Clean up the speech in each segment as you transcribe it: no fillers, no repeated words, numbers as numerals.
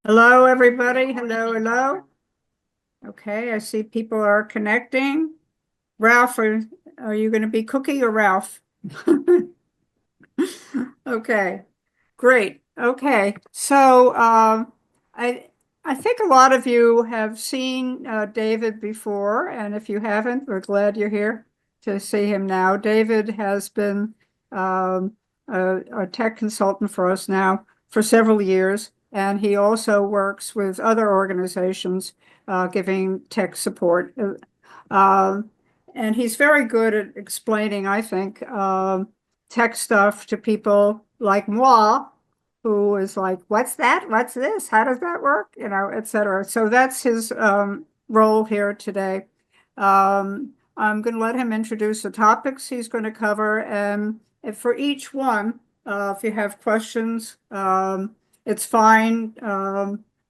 Hello, everybody. Hello, hello. Okay, I see people are connecting. Ralph, are you going to be Cookie or Ralph? Okay, great. Okay, so I think a lot of you have seen David before, and if you haven't, we're glad you're here to see him now. David has been a tech consultant for us now for several years, and he also works with other organizations giving tech support. Um, and he's very good at explaining, I think, tech stuff to people like moi, who is like, what's that? What's this? How does that work? You know, et cetera. So that's his role here today. I'm going to let him introduce the topics he's going to cover. And if for each one, if you have questions, it's fine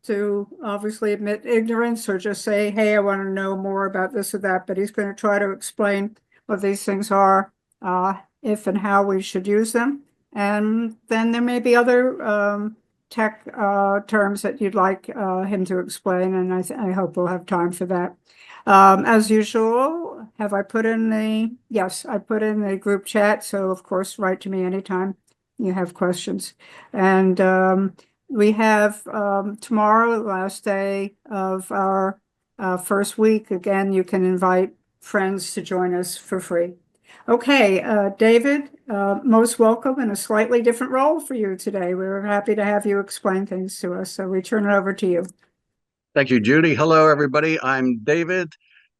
to obviously admit ignorance or just say, hey, I want to know more about this or that. But he's going to try to explain what these things are, if and how we should use them. And then there may be other tech terms that you'd like him to explain, and I hope we'll have time for that. As usual, have I put in yes, I put in the group chat, so of course, write to me anytime you have questions. And we have tomorrow, the last day of our first week. Again, you can invite friends to join us for free. Okay, David, most welcome in a slightly different role for you today. We're happy to have you explain things to us, so we turn it over to you. Thank you, Judy. Hello, everybody. I'm David,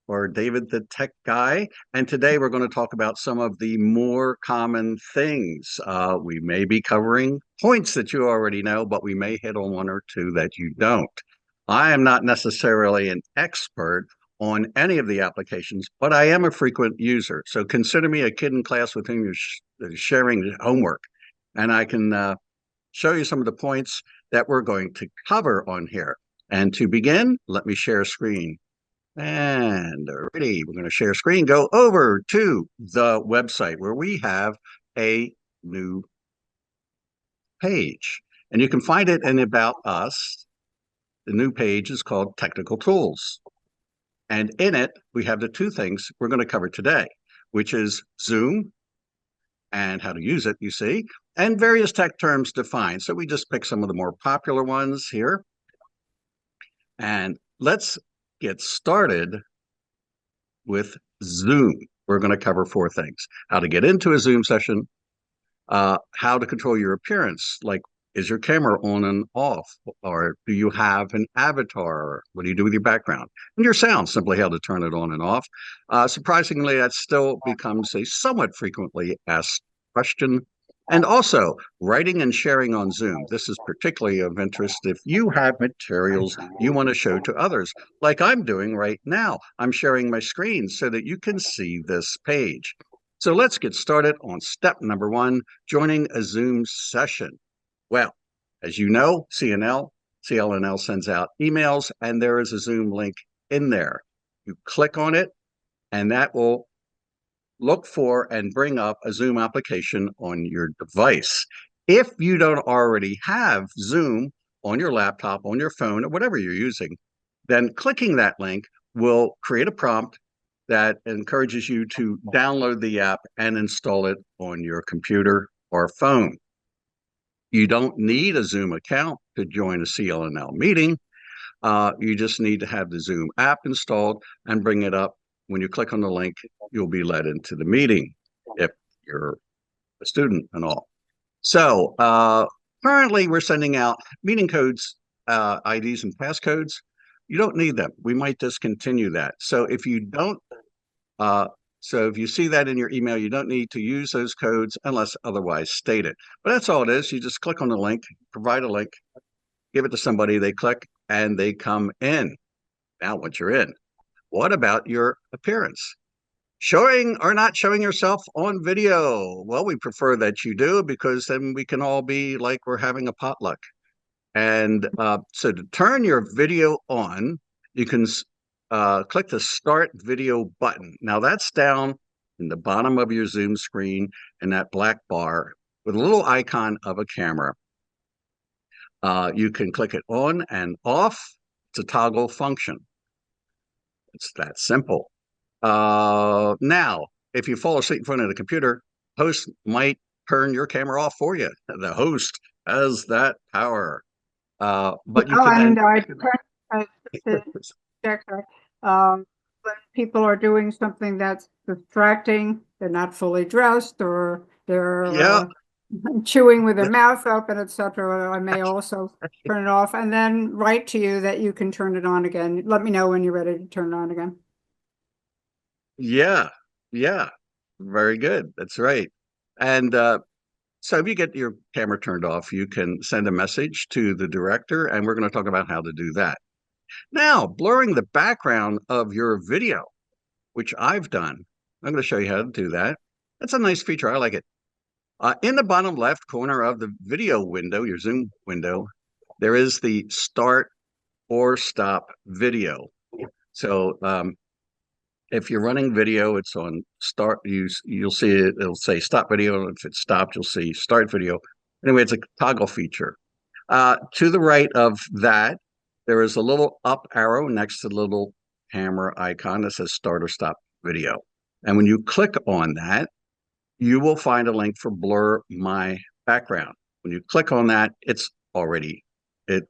or David the Tech Guy, and today we're going to talk about some of the more common things. We may be covering points that you already know, but we may hit on one or two that you don't. I am not necessarily an expert on any of the applications, but I am a frequent user. So consider me a kid in class with whom you're sharing homework, and I can show you some of the points that we're going to cover on here. And to begin, let me share screen. And ready, we're going to share screen. Go over to the website where we have a new page. And you can find it in About Us. The new page is called Technical Tools. And in it, we have the two things we're going to cover today, which is Zoom and how to use it, you see, and various tech terms defined. So we just pick some of the more popular ones here. And let's get started with Zoom. We're going to cover four things: how to get into a Zoom session, how to control your appearance, like is your camera on and off, or do you have an avatar? What do you do with your background? And your sound, simply how to turn it on and off. Surprisingly, that still becomes a somewhat frequently asked question. And also, writing and sharing on Zoom. This is particularly of interest if you have materials you want to show to others, like I'm doing right now. I'm sharing my screen so that you can see this page. So let's get started on step number one, joining a Zoom session. Well, as you know, CL&L sends out emails, and there is a Zoom link in there. You click on it, and that will look for and bring up a Zoom application on your device. If you don't already have Zoom on your laptop, on your phone, or whatever you're using, then clicking that link will create a prompt that encourages you to download the app and install it on your computer or phone. You don't need a Zoom account to join a CL&L meeting. You just need to have the Zoom app installed and bring it up. When you click on the link, you'll be led into the meeting if you're a student and all. So currently we're sending out meeting codes, IDs and passcodes. You don't need them. We might discontinue that. So if you don't, so if you see that in your email, you don't need to use those codes unless otherwise stated. But that's all it is. You just click on the link, provide a link, give it to somebody, they click, and they come in. Now, once you're in, what about your appearance? Showing or not showing yourself on video? Well, we prefer that you do, because then we can all be like we're having a potluck. And so to turn your video on, you can click the Start Video button. Now that's down in the bottom of your Zoom screen in that black bar with a little icon of a camera. You can click it on and off. It's a toggle function. It's that simple. Now, if you fall asleep in front of the computer, host might turn your camera off for you. The host has that power. But you Oh, can then and to check, when people are doing something that's distracting, they're not fully dressed, or they're yeah, chewing with their mouth open, etc. I may also turn it off and then write to you that you can turn it on again. Let me know when you're ready to turn it on again. yeah, yeah. Very good. That's right. And so if you get your camera turned off, you can send a message to the director, and we're going to talk about how to do that. Now, blurring the background of your video, which I've done. I'm going to show you how to do that. That's a nice feature. I like it. In the bottom left corner of the video window, your Zoom window, there is the start or stop video. So if you're running video, it's on start. You'll see it. It'll say stop video. If it's stopped, you'll see start video. Anyway, it's a toggle feature. To the right of that, there is a little up arrow next to the little hammer icon that says start or stop video. And when you click on that, you will find a link for blur my background. When you click on that, it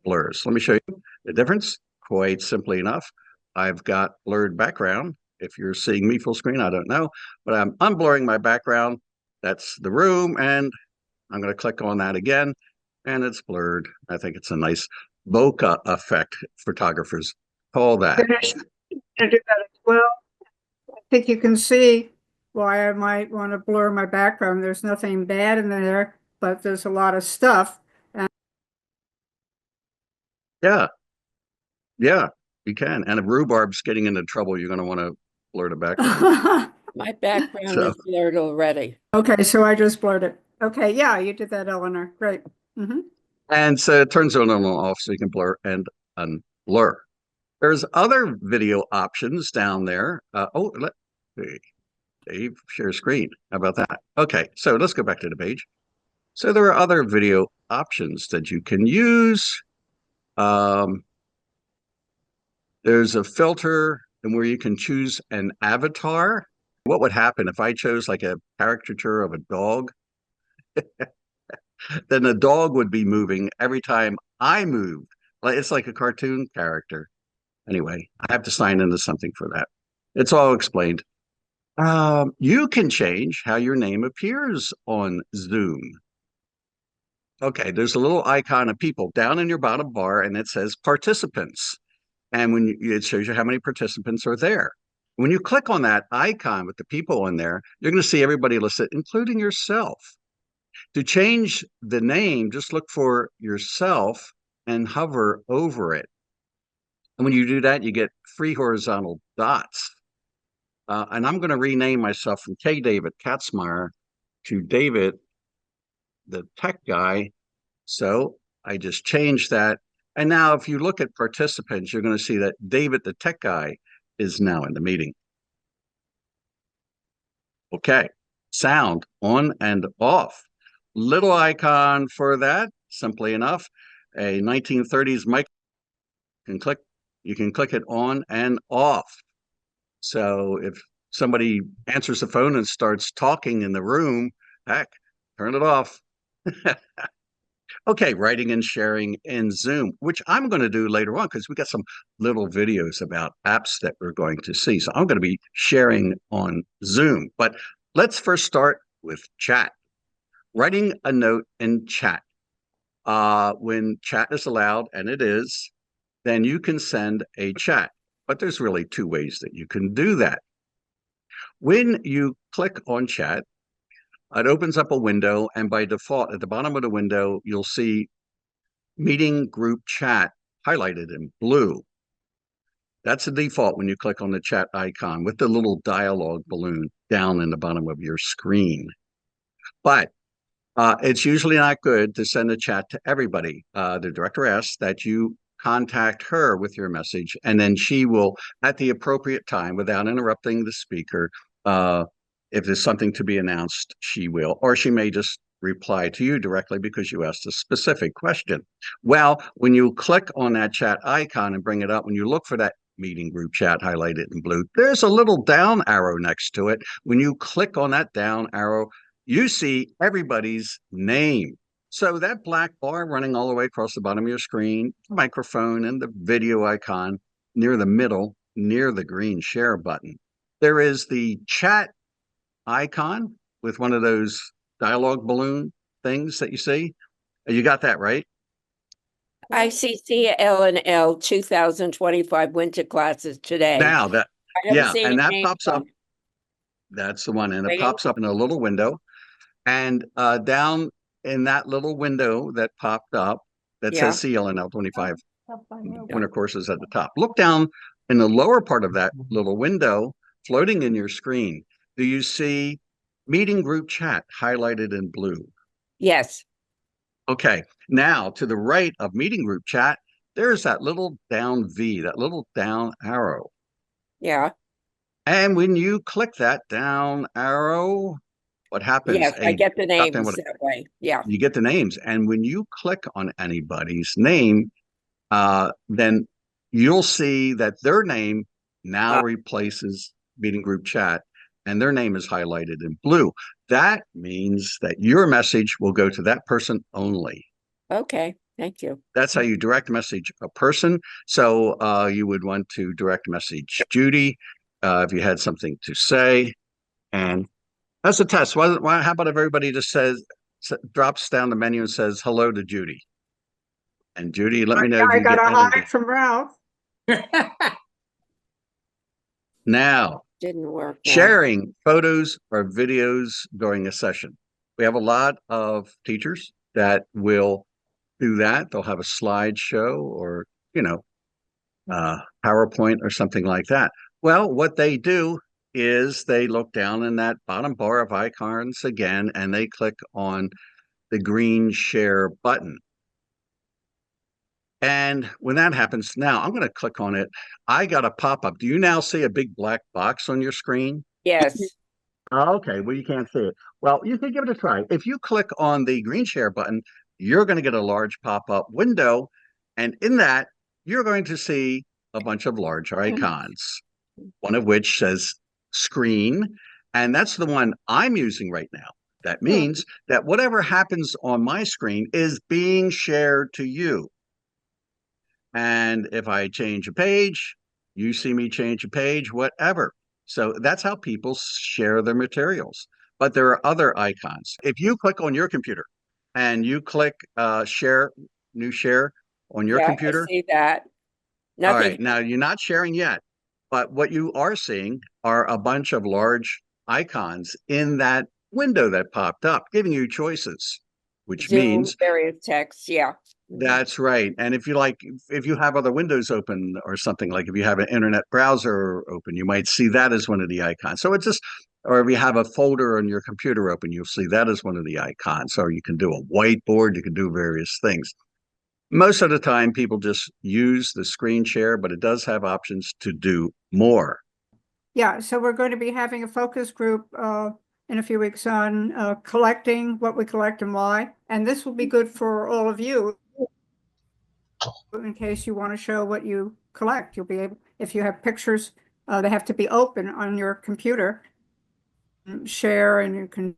blurs. Let me show you the difference. Quite simply enough, I've got blurred background. If you're seeing me full screen, I don't know, but I'm unblurring my background. That's the room, and I'm going to click on that again, and it's blurred. I think it's a nice bokeh effect, photographers call that. Finish to do that as well. I think you can see why I might want to blur my background. There's nothing bad in there, but there's a lot of stuff. And Yeah, yeah, you can. And if rhubarb's getting into trouble, you're going to want to blur the background. My background So, is blurred already. okay, so I just blurred it. Okay, yeah, you did that, Eleanor. Great. Mm-hmm. and so it turns on and off so you can blur and unblur. There's other video options down there. Let Dave share screen. How about that? Okay, so let's go back to the page. So there are other video options that you can use. Um, there's a filter and where you can choose an avatar. What would happen if I chose like a caricature of a dog? Then the dog would be moving every time I moved. Like it's like a cartoon character. Anyway, I have to sign into something for that. It's all explained. You can change how your name appears on Zoom. Okay, there's a little icon of people down in your bottom bar, and it says participants. And it shows you how many participants are there. When you click on that icon with the people on there, you're going to see everybody listed, including yourself. To change the name, just look for yourself and hover over it. And when you do that, you get 3 horizontal dots. And I'm going to rename myself from K. David Katzmire to David, the tech guy. So I just changed that. And now if you look at participants, you're going to see that David, the tech guy, is now in the meeting. Okay, sound on and off. Little icon for that, simply enough. A 1930s mic you can click it on and off. So if somebody answers the phone and starts talking in the room, heck, turn it off. Okay, writing and sharing in Zoom, which I'm going to do later on because we got some little videos about apps that we're going to see. So I'm going to be sharing on Zoom. But let's first start with chat. Writing a note in chat. When chat is allowed, and it is, then you can send a chat. But there's really 2 ways that you can do that. When you click on chat, it opens up a window, and by default, at the bottom of the window, you'll see meeting group chat highlighted in blue. That's the default when you click on the chat icon with the little dialogue balloon down in the bottom of your screen. But it's usually not good to send a chat to everybody. The director asks that you contact her with your message, and then she will, at the appropriate time, without interrupting the speaker, if there's something to be announced, she will, or she may just reply to you directly because you asked a specific question. Well, when you click on that chat icon and bring it up, when you look for that meeting group chat highlighted in blue, there's a little down arrow next to it. When you click on that down arrow, you see everybody's name. So that black bar running all the way across the bottom of your screen, microphone and the video icon near the middle, near the green share button. There is the chat icon with one of those dialogue balloon things that you see. You got that right? I see CL&L 2025 winter classes today. Now that, I haven't yeah, seen and a that name pops up. from That's the one. And it waiting. pops up in a little window. And down in that little window that popped up that Yeah. says CL&L 25 winter courses at the top. Look down in the lower part of that little window, floating in your screen. Do you see meeting group chat highlighted in blue? Yes. Okay. Now to the right of meeting group chat, there's that little down V, that little down arrow. Yeah. And when you click that down arrow, what happens? Yes, I get the names what- that way. Yeah. You get the names. And when you click on anybody's name, then you'll see that their name now replaces meeting group chat and their name is highlighted in blue. That means that your message will go to that person only. Okay. Thank you. That's how you direct message a person. So you would want to direct message Judy if you had something to say. And that's a test. How about if everybody just drops down the menu and says hello to Judy? And Judy, let me know if I you got get a anything. hide from Ralph. Now, Didn't work. No. sharing photos or videos during a session. We have a lot of teachers that will do that. They'll have a slideshow or, PowerPoint or something like that. Well, what they do is they look down in that bottom bar of icons again, and they click on the green share button. And when that happens, now I'm going to click on it. I got a pop-up. Do you now see a big black box on your screen? Yes. Okay, well, you can't see it. Well, you can give it a try. If you click on the green share button, you're going to get a large pop-up window. And in that, you're going to see a bunch of large icons, one of which says screen. And that's the one I'm using right now. That means that whatever happens on my screen is being shared to you. And if I change a page, you see me change a page, whatever. So that's how people share their materials. But there are other icons. If you click on your computer and you click new share on your computer. I see that. All Nothing. right, now you're not sharing yet, but what you are seeing are a bunch of large icons in that window that popped up, giving you choices, which Zoom, means various texts. Yeah. that's right. And if you have other windows open or something, like if you have an internet browser open, you might see that as one of the icons. So it's just, or if you have a folder on your computer open, you'll see that as one of the icons. Or you can do a whiteboard, you can do various things. Most of the time, people just use the screen share, but it does have options to do more. Yeah, so we're going to be having a focus group in a few weeks on collecting what we collect and why. And this will be good for all of you in case you want to show what you collect. You'll be able, if you have pictures, they have to be open on your computer, share, and you can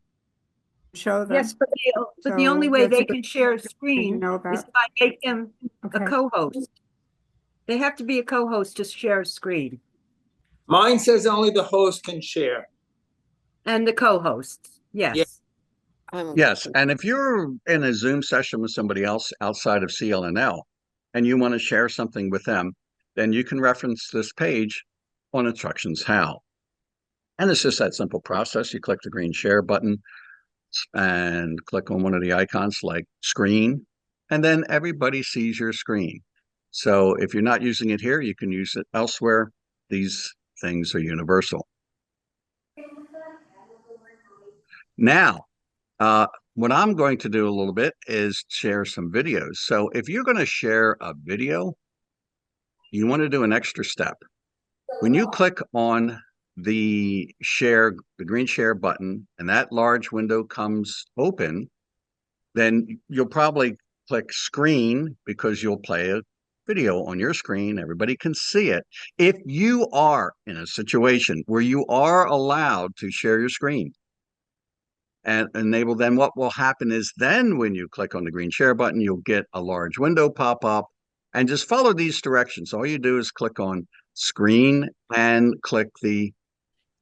show them. Yes, but the only So way that's they a good can share a thing to screen know is about. if I make them a Okay. co-host. They have to be a co-host to share a screen. Mine says only the host can share. And the co-hosts, yes. Yes, and if you're in a Zoom session with somebody else outside of CL&L and you want to share something with them, then you can reference this page on instructions how. And it's just that simple process. You click the green share button and click on one of the icons like screen, and then everybody sees your screen. So if you're not using it here, you can use it elsewhere. These things are universal. Now, what I'm going to do a little bit is share some videos. So if you're going to share a video, you want to do an extra step. When you click on the green share button, and that large window comes open, then you'll probably click screen because you'll play a video on your screen. Everybody can see it. If you are in a situation where you are allowed to share your screen and enable, then what will happen is then when you click on the green share button, you'll get a large window pop up and just follow these directions. All you do is click on screen and click the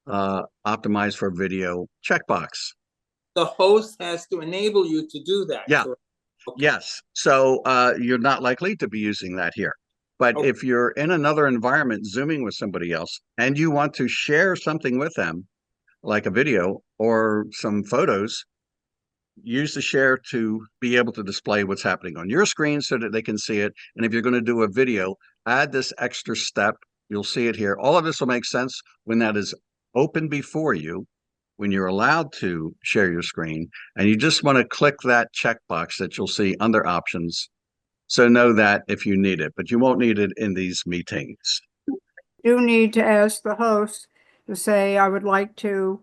optimize for video checkbox. The host has to enable you to do that. Yeah. correct? Okay. Yes. So you're not likely to be using that here. But Okay. if you're in another environment, Zooming with somebody else, and you want to share something with them, like a video or some photos, use the share to be able to display what's happening on your screen so that they can see it. And if you're going to do a video, add this extra step. You'll see it here. All of this will make sense when that is open before you, when you're allowed to share your screen, and you just want to click that checkbox that you'll see under options. So know that if you need it, but you won't need it in these meetings. You need to ask the host to say, I would like to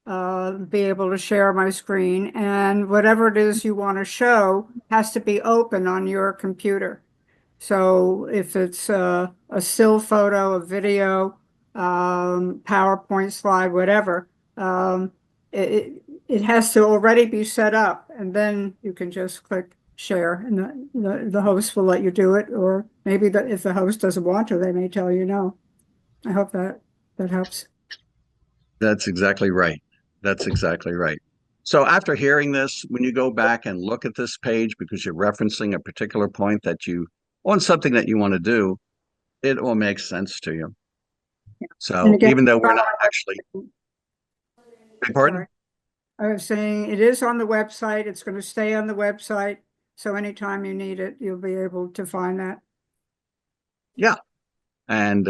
be able to share my screen, and whatever it is you want to show has to be open on your computer. So if it's a still photo, a video, PowerPoint slide, whatever, it has to already be set up, and then you can just click share, and the host will let you do it, or maybe if the host doesn't want to, they may tell you no. I hope that helps. That's exactly right. That's exactly right. So after hearing this, when you go back and look at this page, because you're referencing a particular point that you on something that you want to do, it will make sense to you. So again, even though we're not actually, pardon? Sorry. I was saying it is on the website. It's going to stay on the website. So anytime you need it, you'll be able to find that. Yeah. And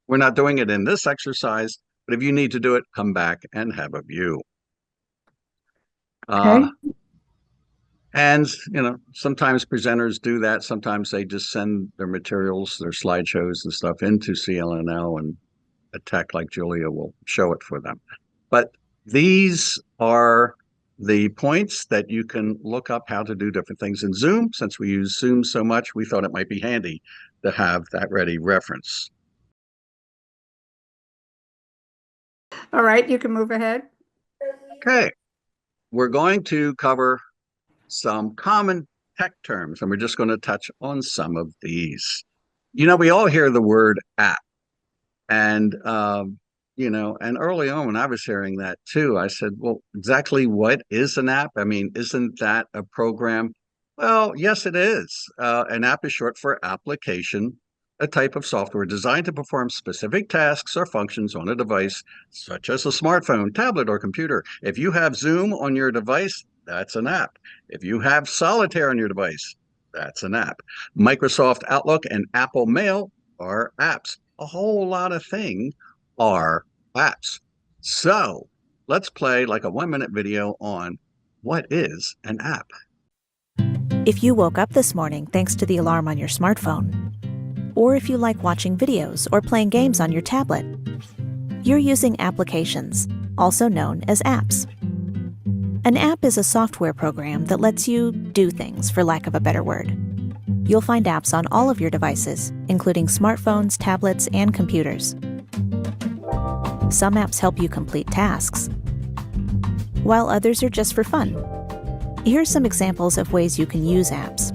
we're not doing it in this exercise, but if you need to do it, come back and have a view. Okay. And, sometimes presenters do that. Sometimes they just send their materials, their slideshows and stuff into CL&L, and a tech like Julia will show it for them. But these are the points that you can look up how to do different things in Zoom. Since we use Zoom so much, we thought it might be handy to have that ready reference. All right, you can move ahead. Okay. We're going to cover some common tech terms, and we're just going to touch on some of these. We all hear the word app, and and early on when I was hearing that too, I said, well, exactly what is an app? I mean, isn't that a program? Well, yes, it is. An app is short for application, a type of software designed to perform specific tasks or functions on a device, such as a smartphone, tablet, or computer. If you have Zoom on your device, that's an app. If you have Solitaire on your device, that's an app. Microsoft Outlook and Apple Mail are apps. A whole lot of things are apps. So let's play like a 1-minute video on what is an app. If you woke up this morning thanks to the alarm on your smartphone, or if you like watching videos or playing games on your tablet, you're using applications, also known as apps. An app is a software program that lets you do things, for lack of a better word. You'll find apps on all of your devices, including smartphones, tablets, and computers. Some apps help you complete tasks, while others are just for fun. Here's some examples of ways you can use apps.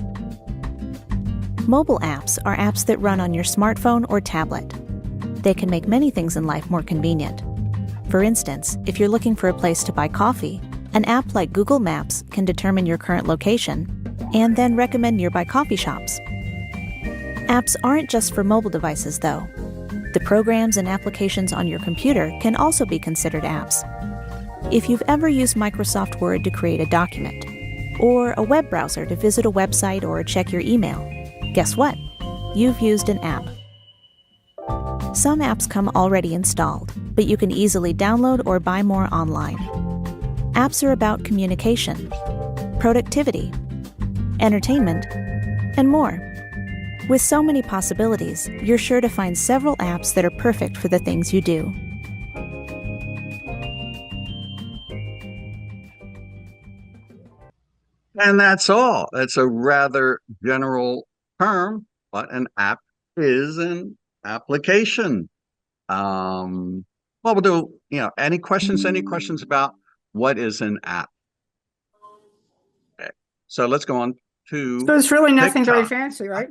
Mobile apps are apps that run on your smartphone or tablet. They can make many things in life more convenient. For instance, if you're looking for a place to buy coffee, an app like Google Maps can determine your current location and then recommend nearby coffee shops. Apps aren't just for mobile devices, though. The programs and applications on your computer can also be considered apps. If you've ever used Microsoft Word to create a document, or a web browser to visit a website or check your email, guess what? You've used an app. Some apps come already installed, but you can easily download or buy more online. Apps are about communication, productivity, entertainment, and more. With so many possibilities, you're sure to find several apps that are perfect for the things you do. And that's all. It's a rather general term, but an app is an application. Well, we'll do, any questions? Any questions about what is an app? Okay. So let's go on to So it's really nothing very TikTok. fancy, right?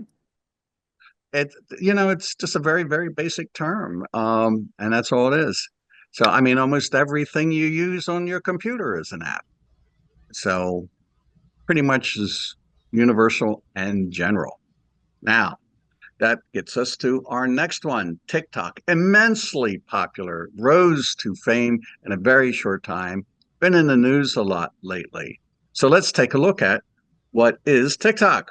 It's just a very, very basic term. And that's all it is. So, I mean, almost everything you use on your computer is an app. So pretty much is universal and general. Now, that gets us to our next one, TikTok. Immensely popular, rose to fame in a very short time, been in the news a lot lately. So let's take a look at what is TikTok.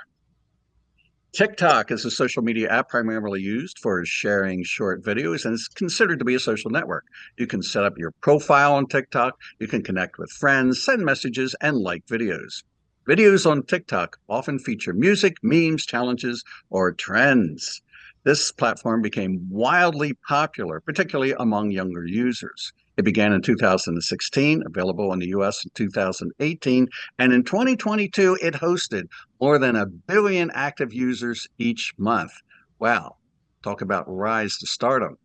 TikTok is a social media app primarily used for sharing short videos and is considered to be a social network. You can set up your profile on TikTok, you can connect with friends, send messages, and like videos. Videos on TikTok often feature music, memes, challenges, or trends. This platform became wildly popular, particularly among younger users. It began in 2016, available in the US in 2018, and in 2022, it hosted more than 1 billion active users each month. Wow, talk about rise to stardom.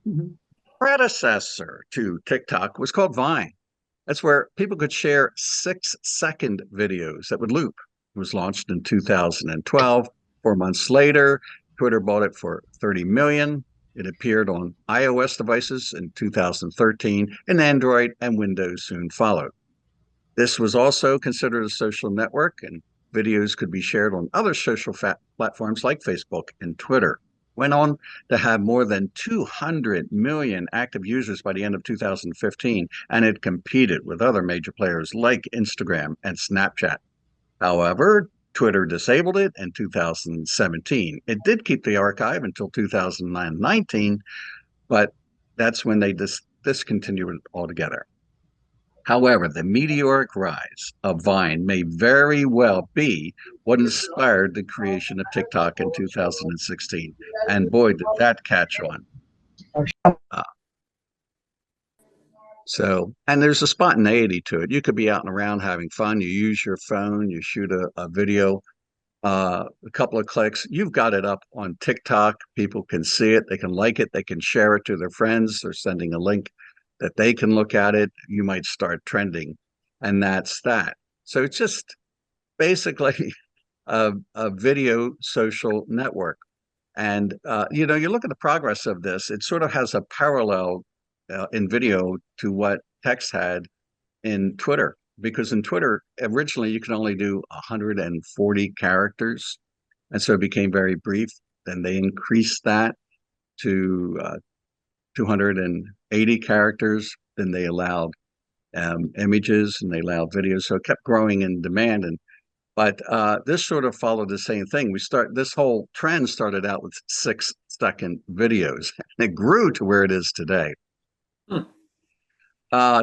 Mhm. Predecessor to TikTok was called Vine. That's where people could share 6-second videos that would loop. It was launched in 2012. 4 months later, Twitter bought it for 30 million. It appeared on iOS devices in 2013, and Android and Windows soon followed. This was also considered a social network, and videos could be shared on other social platforms like Facebook and Twitter. Went on to have more than 200 million active users by the end of 2015, and it competed with other major players like Instagram and Snapchat. However, Twitter disabled it in 2017. It did keep the archive until 2019, but that's when they discontinued it altogether. However, the meteoric rise of Vine may very well be what inspired the creation of TikTok in 2016. And boy, did that catch on. And there's a spontaneity to it. You could be out and around having fun. You use your phone, you shoot a video, a couple of clicks. You've got it up on TikTok. People can see it. They can like it. They can share it to their friends. They're sending a link that they can look at it. You might start trending. And that's that. So it's just basically a video social network. And, you look at the progress of this, it sort of has a parallel in video to what text had in Twitter. Because in Twitter, originally you can only do 140 characters. And so it became very brief. Then they increased that to 280 characters. Then they allowed images and they allowed videos. So it kept growing in demand. But this sort of followed the same thing. This whole trend started out with 6-second videos, and it grew to where it is today.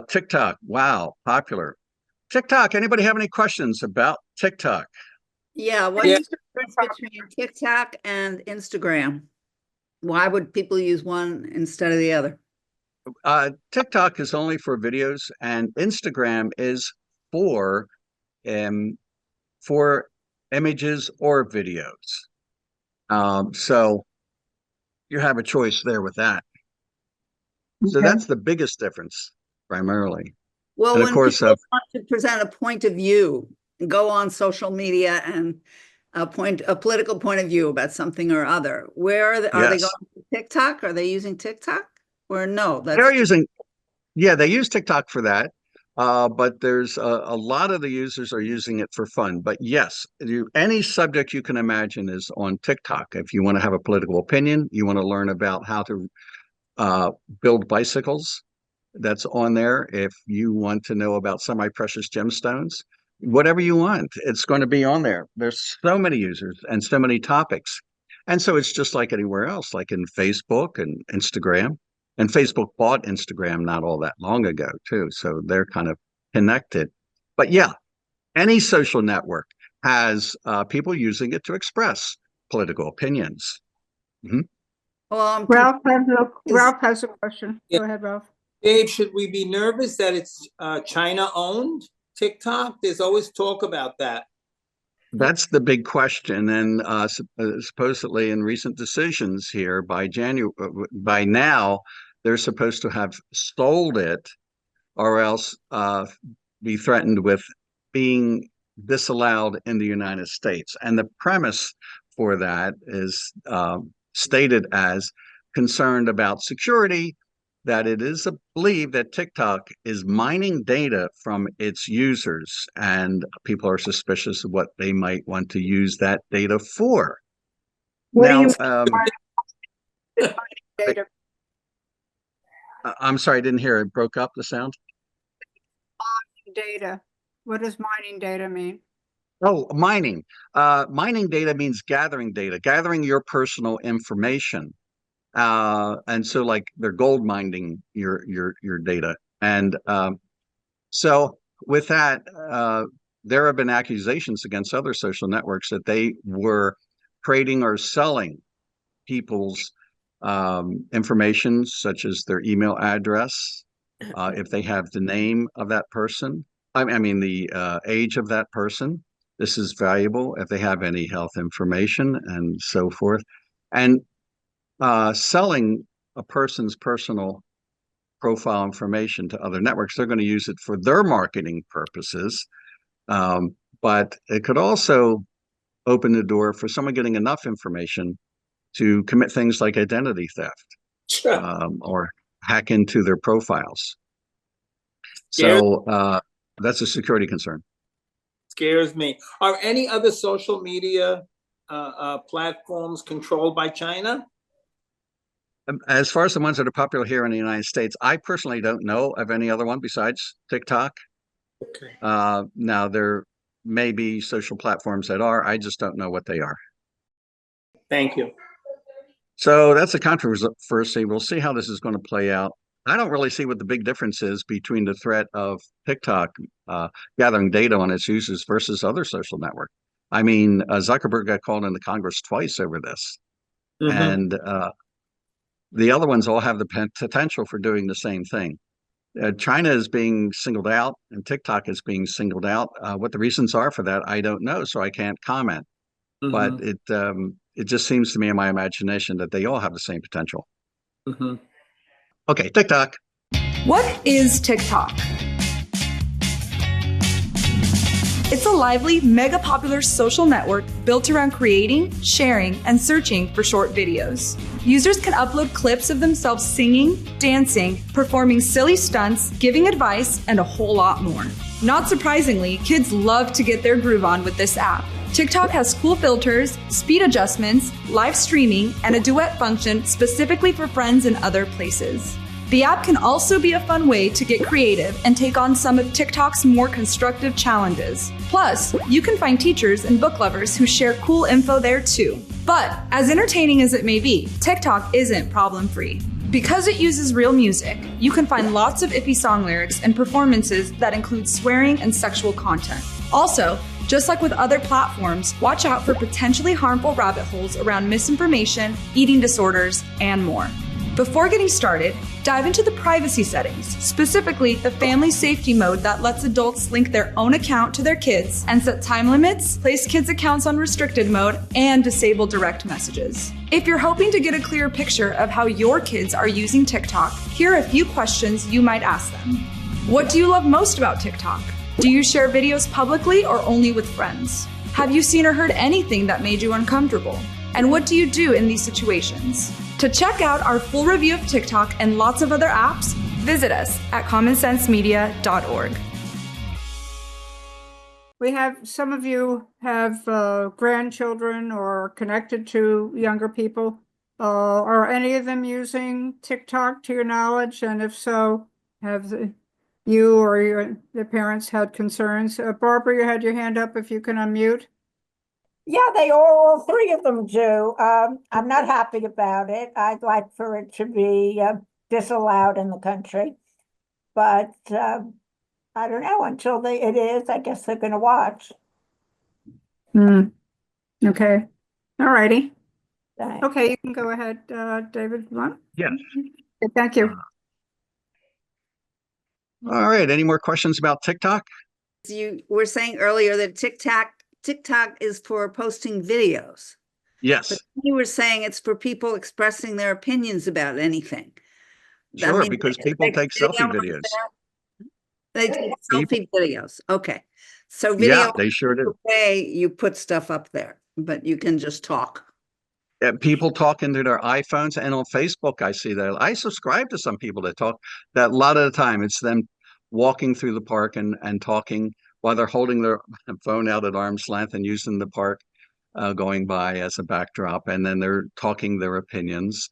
TikTok, wow, popular. TikTok, anybody have any questions about TikTok? Yeah, what Yeah. is the difference between TikTok and Instagram? Why would people use one instead of the other? TikTok is only for videos, and Instagram is for images or videos. So you have a choice there with that. So that's the biggest difference, primarily. Well, And of when course, people want to present a point of view, go on social media and a political point of view about something or other, where are they yes, going to TikTok? Are they using TikTok? Or no, they're using, they use TikTok for that. But there's a lot of the users are using it for fun. But yes, any subject you can imagine is on TikTok. If you want to have a political opinion, you want to learn about how to build bicycles, that's on there. If you want to know about semi-precious gemstones, whatever you want, it's going to be on there. There's so many users and so many topics. And so it's just like anywhere else, like in Facebook and Instagram. And Facebook bought Instagram not all that long ago, too. So they're kind of connected. But yeah, any social network has people using it to express political opinions. Mm-hmm. Well, Ralph has a question. Yeah. Go ahead, Ralph. Dave, should we be nervous that it's China owned? TikTok? There's always talk about that. That's the big question, and supposedly in recent decisions here by now, they're supposed to have sold it, or else be threatened with being disallowed in the United States. And the premise for that is stated as concerned about security, that it is believed that TikTok is mining data from its users, and people are suspicious of what they might want to use that data for. What do Now, you data I'm sorry, I didn't hear it. Broke up the sound. data? What does mining data mean? Oh, mining. Mining data means gathering data, gathering your personal information. And so like they're gold mining your data. And so with that, there have been accusations against other social networks that they were trading or selling people's information, such as their email address, if they have the name of that person. I mean the age of that person. This is valuable if they have any health information and so forth. And selling a person's personal profile information to other networks, they're going to use it for their marketing purposes. But it could also open the door for someone getting enough information to commit things like identity theft or hack into their profiles. So that's a security concern. Scares me. Are any other social media platforms controlled by China? As far as the ones that are popular here in the United States, I personally don't know of any other one besides TikTok. Okay. Now, there may be social platforms that are, I just don't know what they are. Thank you. So that's a controversy. We'll see how this is going to play out. I don't really see what the big difference is between the threat of TikTok gathering data on its users versus other social networks. I mean, Zuckerberg got called into Congress twice over this. Mm-hmm. And the other ones all have the potential for doing the same thing. China is being singled out and TikTok is being singled out. What the reasons are for that, I don't know, so I can't comment. Mm-hmm. But it just seems to me in my imagination that they all have the same potential. Mm-hmm. Okay, TikTok. What is TikTok? It's a lively, mega popular social network built around creating, sharing, and searching for short videos. Users can upload clips of themselves singing, dancing, performing silly stunts, giving advice, and a whole lot more. Not surprisingly, kids love to get their groove on with this app. TikTok has cool filters, speed adjustments, live streaming, and a duet function specifically for friends in other places. The app can also be a fun way to get creative and take on some of TikTok's more constructive challenges. Plus, you can find teachers and book lovers who share cool info there too. But as entertaining as it may be, TikTok isn't problem-free. Because it uses real music, you can find lots of iffy song lyrics and performances that include swearing and sexual content. Also, just like with other platforms, watch out for potentially harmful rabbit holes around misinformation, eating disorders, and more. Before getting started, dive into the privacy settings, specifically the family safety mode that lets adults link their own account to their kids and set time limits, place kids' accounts on restricted mode, and disable direct messages. If you're hoping to get a clearer picture of how your kids are using TikTok, here are a few questions you might ask them. What do you love most about TikTok? Do you share videos publicly or only with friends? Have you seen or heard anything that made you uncomfortable? And what do you do in these situations? To check out our full review of TikTok and lots of other apps, visit us at commonsensemedia.org. We have, some of you have grandchildren or connected to younger people. Are any of them using TikTok to your knowledge? And if so, have you or their parents had concerns? Barbara, you had your hand up if you can unmute. Yeah, they all three of them do. I'm not happy about it. I'd like for it to be disallowed in the country. But I don't know, until it is, I guess they're going to watch. Okay. All righty. Thanks. Okay, you can go ahead, David. Yes. Thank you. All right. Any more questions about TikTok? You were saying earlier that TikTok is for posting videos. Yes, But you were saying it's for people expressing their opinions about anything. I sure, mean, because people take they selfie don't like videos. that. They take People- selfie videos. Okay. So Yeah, video, they sure do. way you put stuff up there, but you can just talk. People talk into their iPhones and on Facebook. I see that. I subscribe to some people that talk that a lot of the time it's them walking through the park and talking while they're holding their phone out at arm's length and using the park going by as a backdrop. And then they're talking their opinions.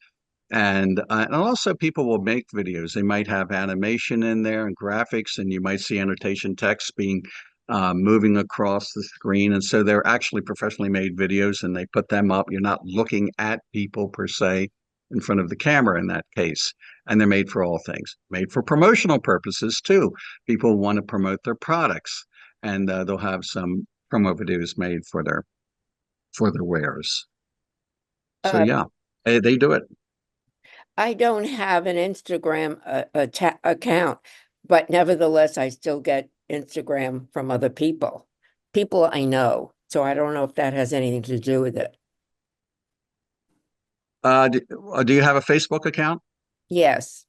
And also people will make videos. They might have animation in there and graphics, and you might see annotation text being moving across the screen. And so they're actually professionally made videos, and they put them up. You're not looking at people per se in front of the camera in that case. And they're made for all things, made for promotional purposes too. People want to promote their products, and they'll have some promo videos made for their wares. So Uh, yeah, they do it. I don't have an Instagram account, but nevertheless, I still get Instagram from other people, people I know. So I don't know if that has anything to do with it. Do you have a Facebook account? Yes.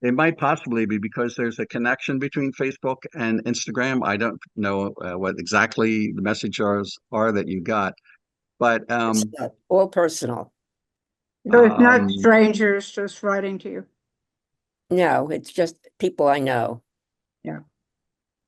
It might possibly be because there's a connection between Facebook and Instagram. I don't know what exactly the messages are that you got, but All personal. So it's not um, strangers just writing to you. No, it's just people I know.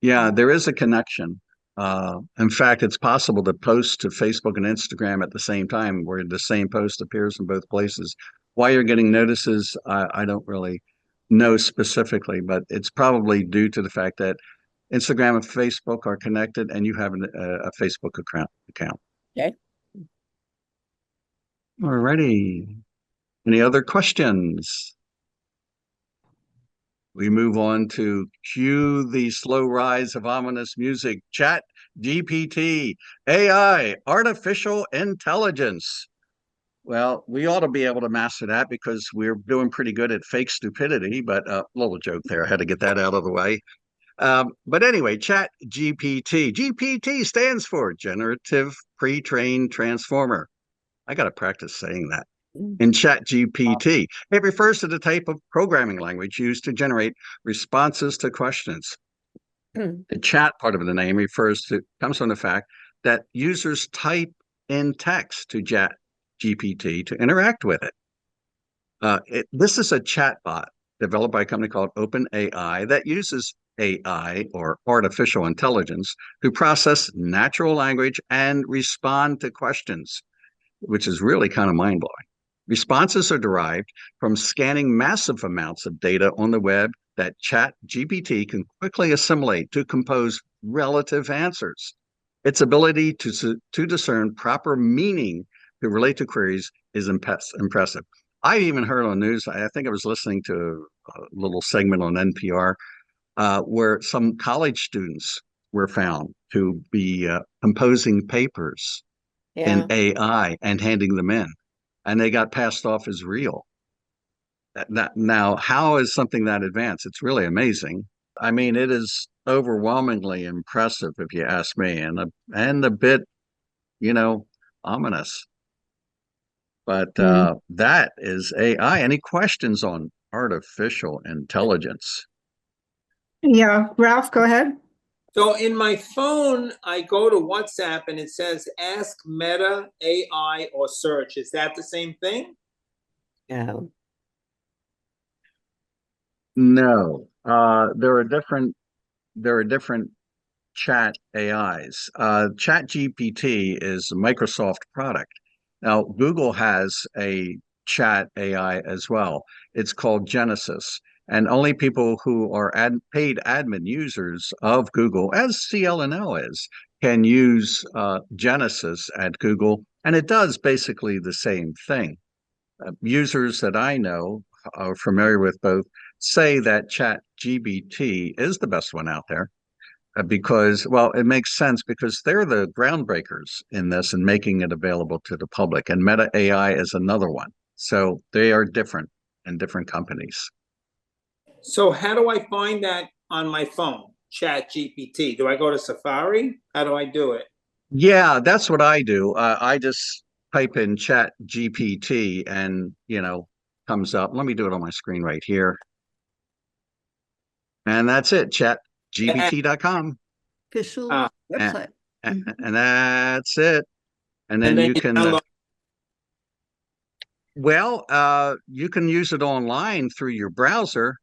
yeah, there is a connection. In fact, it's possible to post to Facebook and Instagram at the same time, where the same post appears in both places. Why you're getting notices, I don't really know specifically, but it's probably due to the fact that Instagram and Facebook are connected, and you have a Facebook account. Okay. Alrighty. Any other questions? We move on to cue the slow rise of ominous music. Chat GPT, AI, artificial intelligence. Well, we ought to be able to master that because we're doing pretty good at fake stupidity, but a little joke there. I had to get that out of the way. But anyway, Chat GPT. GPT stands for Generative Pre-trained Transformer. I got to practice saying that. In ChatGPT, it refers to the type of programming language used to generate responses to questions. The chat part of the name comes from the fact that users type in text to ChatGPT to interact with it. This is a chatbot developed by a company called OpenAI that uses AI, or artificial intelligence, to process natural language and respond to questions, which is really kind of mind-blowing. Responses are derived from scanning massive amounts of data on the web that ChatGPT can quickly assimilate to compose relative answers. Its ability to discern proper meaning to relate to queries is impressive. I even heard on news, I think I was listening to a little segment on NPR, where some college students were found to be composing papers in AI and handing them in, and they got passed off as real. Now, how is something that advanced? It's really amazing. I mean, it is overwhelmingly impressive, if you ask me, and a bit, ominous. But that is AI. Any questions on artificial intelligence? Yeah, Ralph, go ahead. So in my phone, I go to WhatsApp and it says, ask Meta, AI, or search. Is that the same thing? No. No, there are different chat AIs. Chat GPT is a Microsoft product. Now, Google has a chat AI as well. It's called Genesis. And only people who are paid admin users of Google, as CL&L is, can use Genesis at Google. And it does basically the same thing. Users that I know are familiar with both say that ChatGPT is the best one out there because, well, it makes sense because they're the groundbreakers in this and making it available to the public. And Meta AI is another one. So they are different in different companies. So how do I find that on my phone? ChatGPT? Do I go to Safari? How do I do it? Yeah, that's what I do. I just type in Chat GPT and, comes up. Let me do it on my screen right here. And that's it, chatgpt.com. Official Ah. website. And, Mhm. and that's it. And then And then you you can, download. you can use it online through your browser.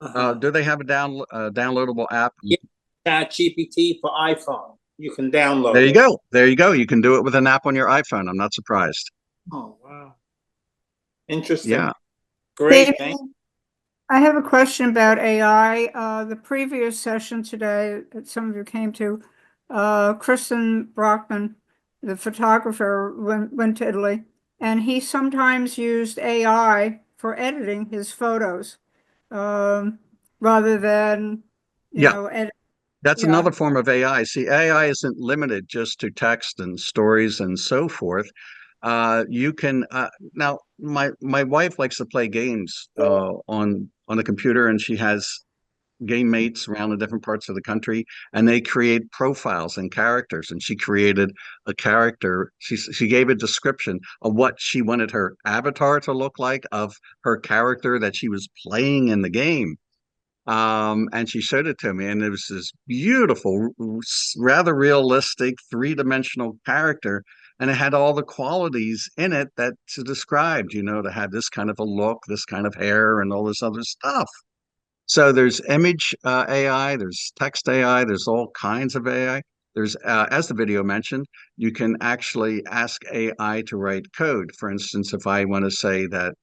Do they have a downloadable app? Yeah, ChatGPT for iPhone. You can download There you it. go. There you go. You can do it with an app on your iPhone. I'm not surprised. Oh, wow. Interesting. Yeah. Great. David, Thank I have a question about AI. The previous session today that some of you came to, Kristen Brockman, the photographer, went to Italy, and he sometimes used AI for editing his photos, rather than, Yeah. edit. That's Yeah. another form of AI. See, AI isn't limited just to text and stories and so forth. You can now. My wife likes to play games on the computer, and she has game mates around the different parts of the country, and they create profiles and characters. And she created a character. She gave a description of what she wanted her avatar to look like of her character that she was playing in the game. And she showed it to me, and it was this beautiful, rather realistic, three-dimensional character, and it had all the qualities in it that's described, to have this kind of a look, this kind of hair, and all this other stuff. So there's image AI, there's text AI, there's all kinds of AI. There's, as the video mentioned, you can actually ask AI to write code. For instance, if I want to say that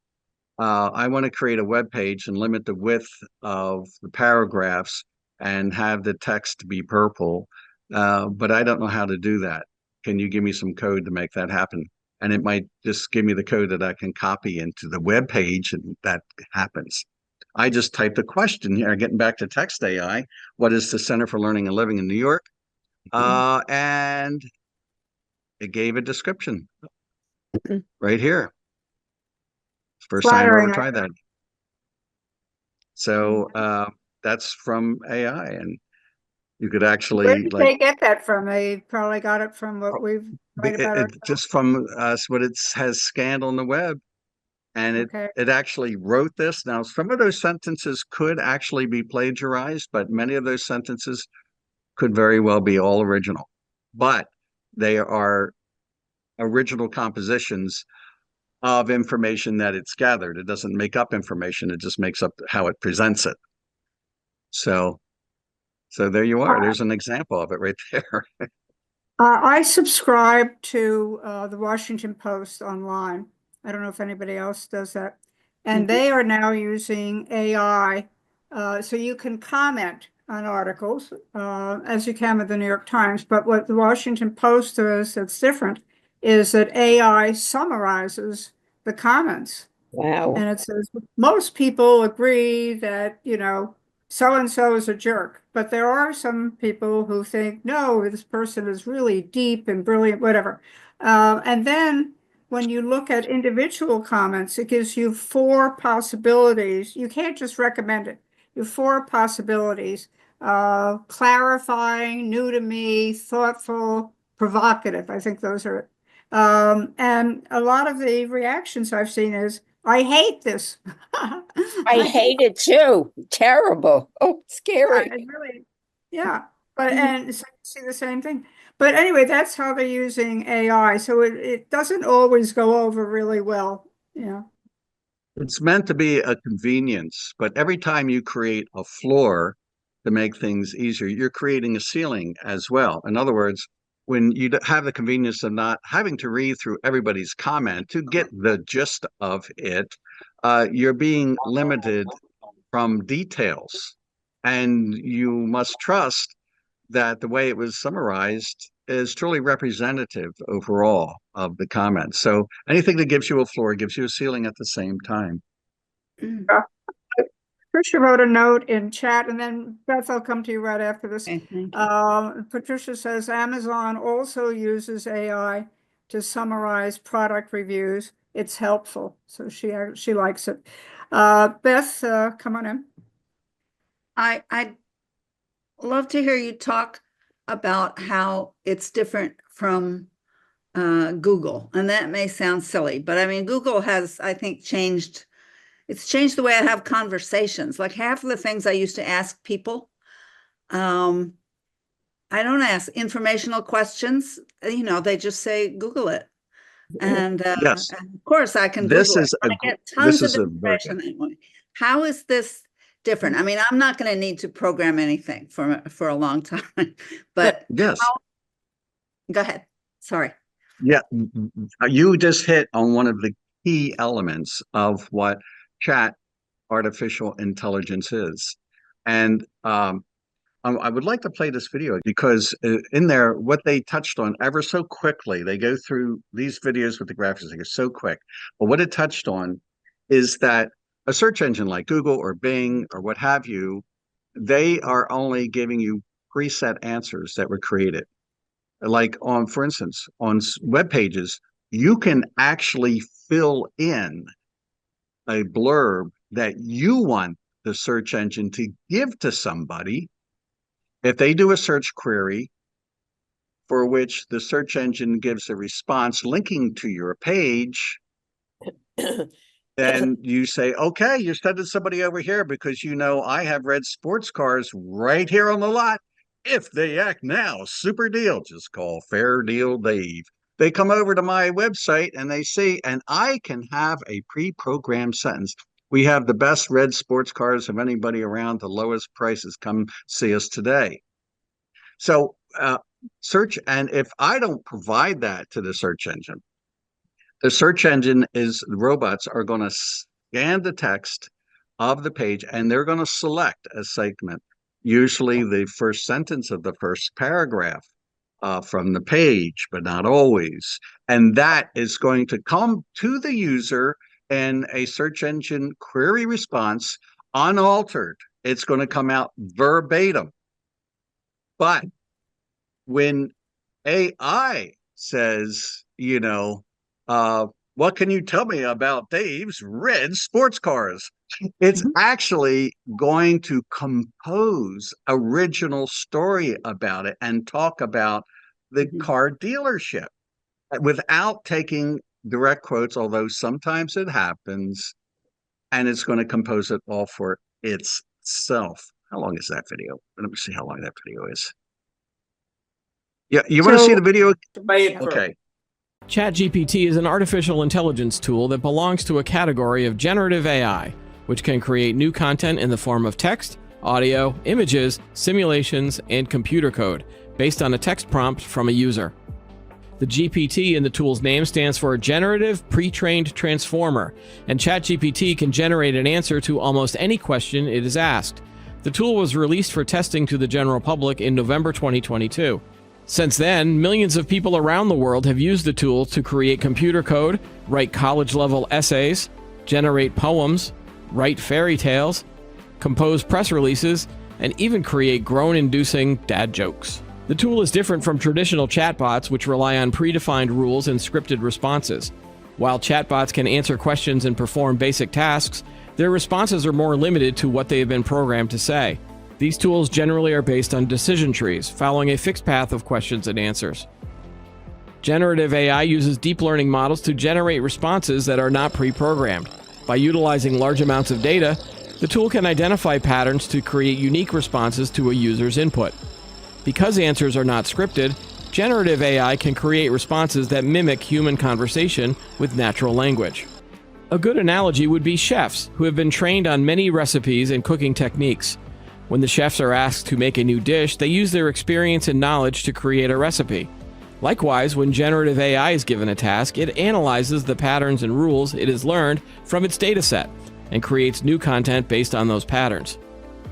I want to create a web page and limit the width of the paragraphs and have the text be purple, but I don't know how to do that. Can you give me some code to make that happen? And it might just give me the code that I can copy into the web page, and that happens. I just typed a question here, getting back to text AI. What is the Center for Learning and Living in New York? And it gave a description right here. First time I ever Flattering. tried that. So that's from AI, and you could Where actually did they get that from? They probably got it from what we've write about it ourselves. just from what it has scanned on the web, and Okay. it actually wrote this. Now, some of those sentences could actually be plagiarized, but many of those sentences could very well be all original. But they are original compositions of information that it's gathered. It doesn't make up information; it just makes up how it presents it. So there you are. There's an example of it right there. I subscribe to the Washington Post online. I don't know if anybody else does that. And they are now using AI, so you can comment on articles as you can with the New York Times. But what the Washington Post does that's different is that AI summarizes the comments. Wow. And it says most people agree that, so and so is a jerk. But there are some people who think, no, this person is really deep and brilliant, whatever. And then when you look at individual comments, it gives you four possibilities. You can't just recommend it. You have four possibilities: clarifying, new to me, thoughtful, provocative. I think those are it. And a lot of the reactions I've seen is, I hate this. I hate it too. Terrible. Oh, scary. It really, yeah. But and so you see the same thing. But anyway, that's how they're using AI. So it doesn't always go over really well. Yeah. It's meant to be a convenience, but every time you create a floor to make things easier, you're creating a ceiling as well. In other words, when you have the convenience of not having to read through everybody's comment to get the gist of it, you're being limited from details. And you must trust that the way it was summarized is truly representative overall of the comments. So anything that gives you a floor gives you a ceiling at the same time. Patricia wrote a note in chat, and then Beth, I'll come to you right after this. Okay, thank you. Patricia says Amazon also uses AI to summarize product reviews. It's helpful, so she likes it. Beth, come on in. I love to hear you talk about how it's different from Google. And that may sound silly, but I mean, Google has, I think, it's changed the way I have conversations. Like half of the things I used to ask people, I don't ask informational questions. They just say, Google it. And Yes, of course I can this Google it. is I a get this tons of is a very information that way. How is this different? I mean, I'm not going to need to program anything for a long time, but yes. go ahead. Sorry. Yeah, you just hit on one of the key elements of what chat artificial intelligence is. And I would like to play this video because in there, what they touched on ever so quickly, they go through these videos with the graphics, they go so quick. But what it touched on is that a search engine like Google or Bing or what have you, they are only giving you preset answers that were created. Like for instance, on web pages, you can actually fill in a blurb that you want the search engine to give to somebody. If they do a search query for which the search engine gives a response linking to your page, then you say, okay, you're sending somebody over here because I have red sports cars right here on the lot. If they act now, super deal. Just call Fair Deal Dave. They come over to my website and they see, and I can have a pre-programmed sentence. We have the best red sports cars of anybody around, the lowest prices. Come see us today. So search, and if I don't provide that to the search engine, the robots are going to scan the text of the page and they're going to select a segment, usually the first sentence of the first paragraph from the page, but not always. And that is going to come to the user in a search engine query response unaltered. It's going to come out verbatim. But when AI says, what can you tell me about Dave's red sports cars? It's actually going to compose original story about it and talk about the car dealership without taking direct quotes, although sometimes it happens, and it's going to compose it all for itself. How long is that video? Let me see how long that video is. Yeah, you want to see the video? Play it Okay. ChatGPT is an artificial intelligence tool that belongs to a category of generative AI, which can create new content in the form of text, audio, images, simulations, and computer code based on a text prompt from a user. The GPT in the tool's name stands for Generative Pre-trained Transformer, and ChatGPT can generate an answer to almost any question it is asked. The tool was released for testing to the general public in November 2022. Since then, millions of people around the world have used the tool to create computer code, write college-level essays, generate poems, write fairy tales, compose press releases, and even create groan-inducing dad jokes. The tool is different from traditional chatbots, which rely on predefined rules and scripted responses. While chatbots can answer questions and perform basic tasks, their responses are more limited to what they have been programmed to say. These tools generally are based on decision trees, following a fixed path of questions and answers. Generative AI uses deep learning models to generate responses that are not pre-programmed. By utilizing large amounts of data, the tool can identify patterns to create unique responses to a user's input. Because answers are not scripted, generative AI can create responses that mimic human conversation with natural language. A good analogy would be chefs, who have been trained on many recipes and cooking techniques. When the chefs are asked to make a new dish, they use their experience and knowledge to create a recipe. Likewise, when generative AI is given a task, it analyzes the patterns and rules it has learned from its dataset and creates new content based on those patterns.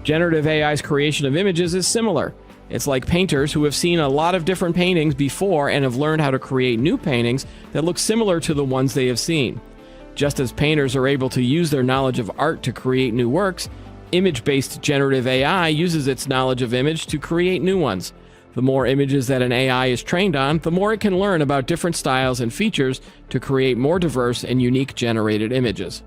Generative AI's creation of images is similar. It's like painters who have seen a lot of different paintings before and have learned how to create new paintings that look similar to the ones they have seen. Just as painters are able to use their knowledge of art to create new works, image-based generative AI uses its knowledge of image to create new ones. The more images that an AI is trained on, the more it can learn about different styles and features to create more diverse and unique generated images.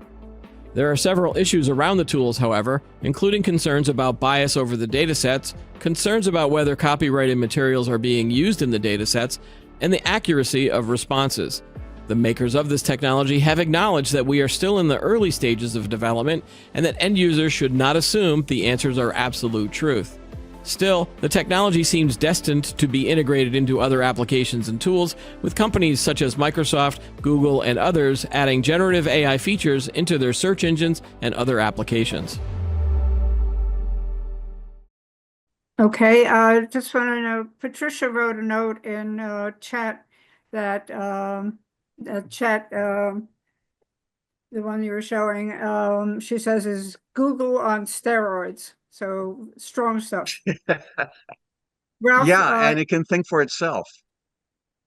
There are several issues around the tools, however, including concerns about bias over the datasets, concerns about whether copyrighted materials are being used in the datasets, and the accuracy of responses. The makers of this technology have acknowledged that we are still in the early stages of development and that end users should not assume the answers are absolute truth. Still, the technology seems destined to be integrated into other applications and tools, with companies such as Microsoft, Google, and others adding generative AI features into their search engines and other applications. Okay, I just want to know, Patricia wrote a note in chat that chat, the one you were showing, she says is Google on steroids. So strong stuff. Ralph, Yeah, and it can think for itself.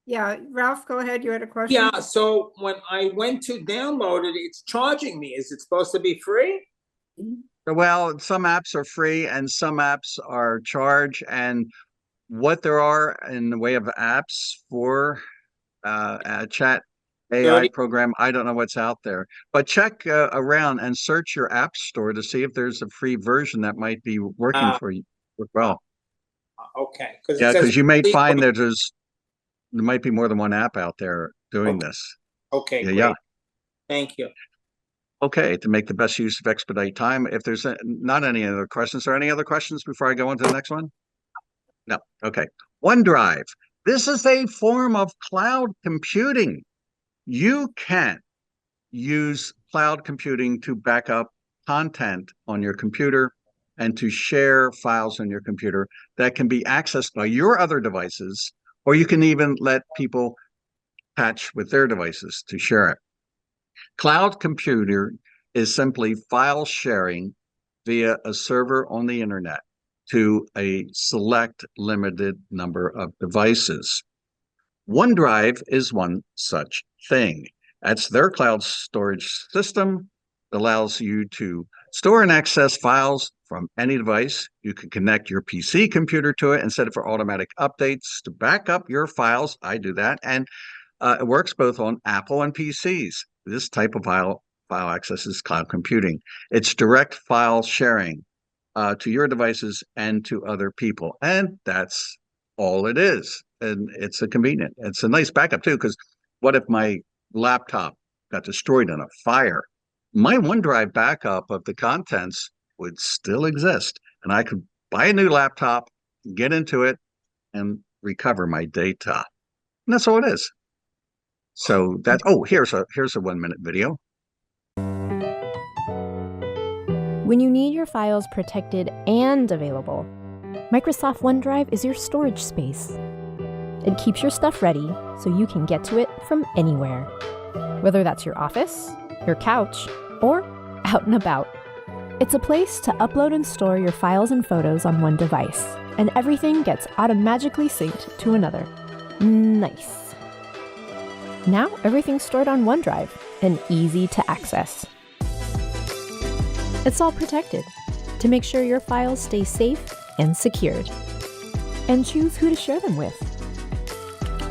yeah, Ralph, go ahead. You had a question? Yeah, so when I went to download it, it's charging me. Is it supposed to be free? Well, some apps are free and some apps are charged. And what there are in the way of apps for a chat AI 30. program, I don't know what's out there. But check around and search your app store to see if there's a free version that might be working for you. Well, Okay, because yeah, it says because you may find that there might be more than one app out there doing Okay. this. Okay, Yeah, great. yeah. Thank you. Okay, to make the best use of expedite time. If there's not any other questions, are any other questions before I go on to the next one? No. Okay. OneDrive. This is a form of cloud computing. You can use cloud computing to back up content on your computer and to share files on your computer that can be accessed by your other devices, or you can even let people patch with their devices to share it. Cloud computer is simply file sharing via a server on the internet to a select limited number of devices. OneDrive is one such thing. That's their cloud storage system. It allows you to store and access files from any device. You can connect your PC computer to it and set it for automatic updates to back up your files. I do that. And it works both on Apple and PCs. This type of file access is cloud computing. It's direct file sharing to your devices and to other people. And that's all it is. And it's it's a nice backup too, because what if my laptop got destroyed in a fire? My OneDrive backup of the contents would still exist. And I could buy a new laptop, get into it, and recover my data. And that's all it is. So here's a 1-minute video. When you need your files protected and available, Microsoft OneDrive is your storage space. It keeps your stuff ready so you can get to it from anywhere, whether that's your office, your couch, or out and about. It's a place to upload and store your files and photos on one device, and everything gets automatically synced to another. Nice. Now everything's stored on OneDrive and easy to access. It's all protected to make sure your files stay safe and secured. And choose who to share them with.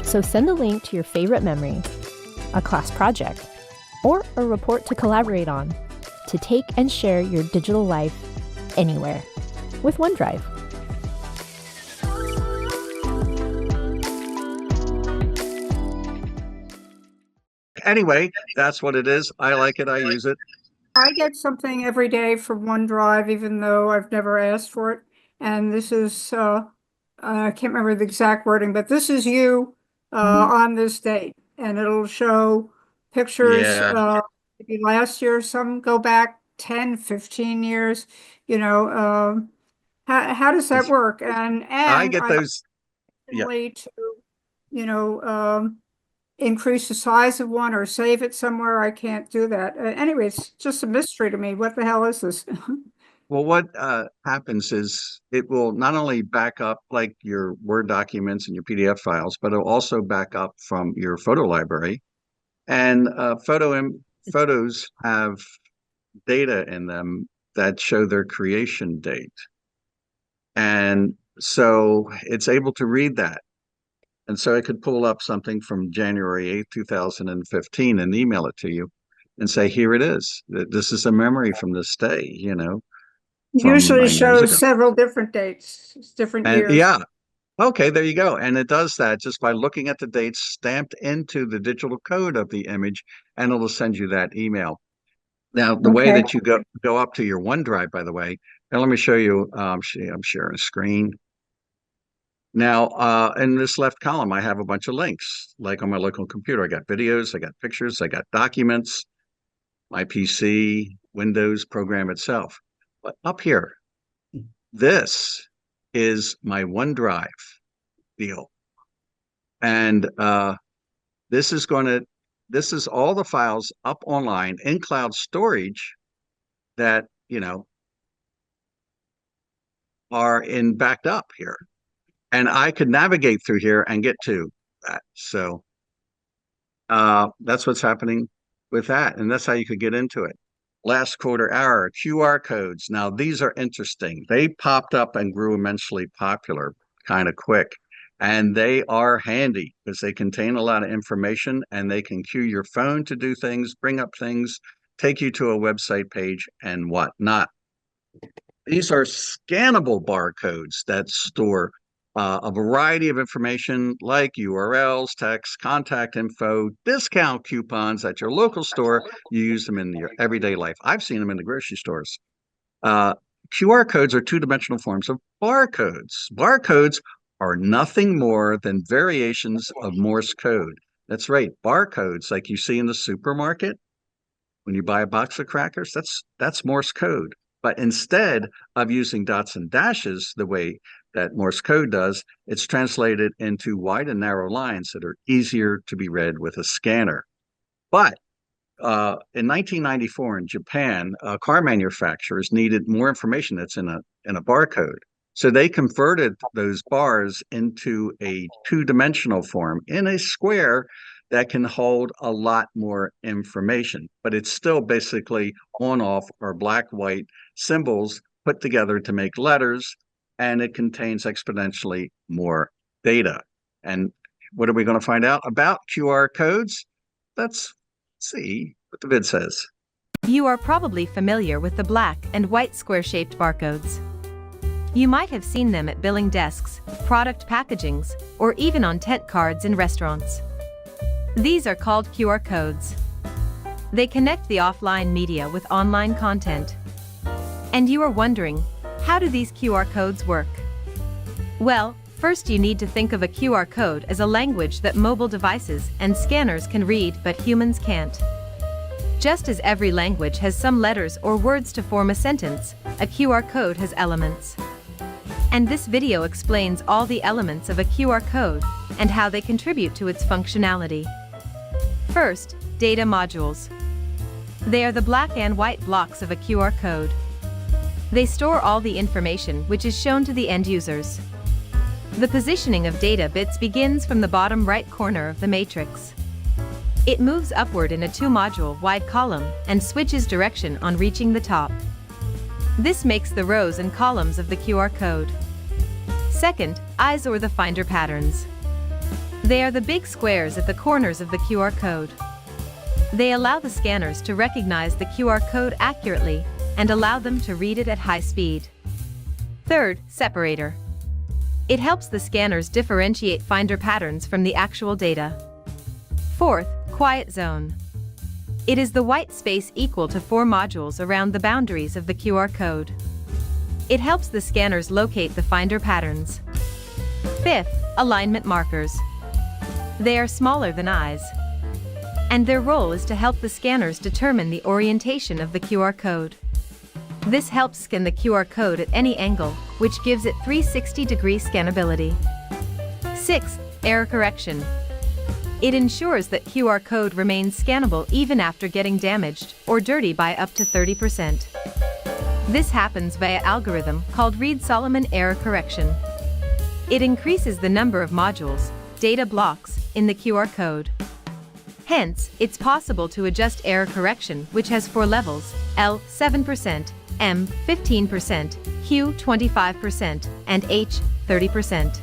So send a link to your favorite memory, a class project, or a report to collaborate on to take and share your digital life anywhere with OneDrive. Anyway, that's what it is. I like it. I use it. I get something every day from OneDrive, even though I've never asked for it. And this is, I can't remember the exact wording, but this is you on this date. And it'll show pictures maybe last year, some go back 10, 15 years, how does that work? And I get those. To, increase the size of one or save it somewhere. I can't do that. Anyway, it's just a mystery to me. What the hell is this? Well, what happens is it will not only back up like your Word documents and your PDF files, but it'll also back up from your photo library. And photos have data in them that show their creation date. And so it's able to read that. And so I could pull up something from January 8th, 2015 and email it to you. and say, here it is. This is a memory from this day, from Usually 9 years shows ago. several different dates, different And years. yeah, okay, there you go. And it does that just by looking at the dates stamped into the digital code of the image, and it'll send you that email. Now, the way Okay. that you go up to your OneDrive, by the way, and let me show you, I'm sharing a screen. Now, in this left column, I have a bunch of links, like on my local computer. I got videos, I got pictures, I got documents, my PC, Windows program itself. But up here, this is my OneDrive deal. And this is all the files up online in cloud storage that, are backed up here. And I could navigate through here and get to that. So that's what's happening with that. And that's how you could get into it. Last quarter hour, QR codes. Now, these are interesting. They popped up and grew immensely popular kind of quick. And they are handy because they contain a lot of information and they can cue your phone to do things, bring up things, take you to a website page and whatnot. These are scannable barcodes that store a variety of information like URLs, text, contact info, discount coupons at your local store. You use them in your everyday life. I've seen them in the grocery stores. QR codes are two-dimensional forms of barcodes. Barcodes are nothing more than variations of Morse code. That's right, barcodes like you see in the supermarket when you buy a box of crackers, that's Morse code. But instead of using dots and dashes the way that Morse code does, it's translated into wide and narrow lines that are easier to be read with a scanner. But in 1994 in Japan, car manufacturers needed more information that's in a barcode. So they converted those bars into a two-dimensional form in a square that can hold a lot more information. But it's still basically on-off or black-white symbols put together to make letters, and it contains exponentially more data. And what are we going to find out about QR codes? Let's see what the vid says. You are probably familiar with the black and white square-shaped barcodes. You might have seen them at billing desks, product packagings, or even on tent cards in restaurants. These are called QR codes. They connect the offline media with online content. And you are wondering, how do these QR codes work? Well, first you need to think of a QR code as a language that mobile devices and scanners can read but humans can't. Just as every language has some letters or words to form a sentence, a QR code has elements. And this video explains all the elements of a QR code and how they contribute to its functionality. First, data modules. They are the black and white blocks of a QR code. They store all the information which is shown to the end users. The positioning of data bits begins from the bottom right corner of the matrix. It moves upward in a two-module wide column and switches direction on reaching the top. This makes the rows and columns of the QR code. Second, eyes or the finder patterns. They are the big squares at the corners of the QR code. They allow the scanners to recognize the QR code accurately and allow them to read it at high speed. Third, separator. It helps the scanners differentiate finder patterns from the actual data. Fourth, quiet zone. It is the white space equal to 4 modules around the boundaries of the QR code. It helps the scanners locate the finder patterns. Fifth, alignment markers. They are smaller than eyes, and their role is to help the scanners determine the orientation of the QR code. This helps scan the QR code at any angle, which gives it 360-degree scannability. Sixth, error correction. It ensures that QR code remains scannable even after getting damaged or dirty by up to 30%. This happens via algorithm called Reed-Solomon error correction. It increases the number of modules, data blocks, in the QR code. Hence, it's possible to adjust error correction, which has 4 levels: L 7%, M 15%, Q 25%, and H 30%.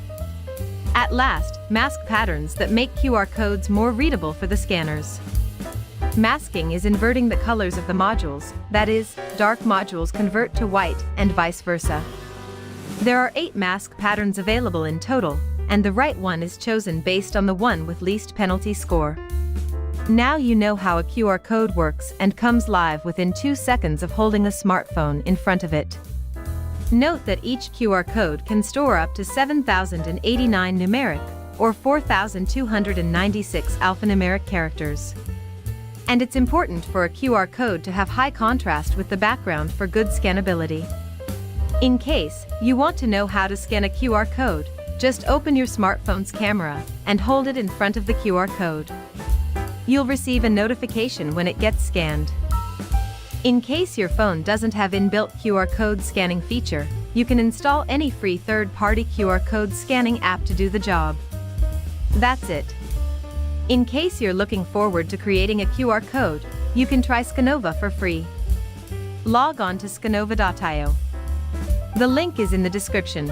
At last, mask patterns that make QR codes more readable for the scanners. Masking is inverting the colors of the modules, that is, dark modules convert to white and vice versa. There are 8 mask patterns available in total, and the right one is chosen based on the one with least penalty score. Now you know how a QR code works and comes live within 2 seconds of holding a smartphone in front of it. Note that each QR code can store up to 7,089 numeric or 4,296 alphanumeric characters. And it's important for a QR code to have high contrast with the background for good scannability. In case you want to know how to scan a QR code, just open your smartphone's camera and hold it in front of the QR code. You'll receive a notification when it gets scanned. In case your phone doesn't have inbuilt QR code scanning feature, you can install any free third-party QR code scanning app to do the job. That's it. In case you're looking forward to creating a QR code, you can try Scanova for free. Log on to scanova.io. The link is in the description.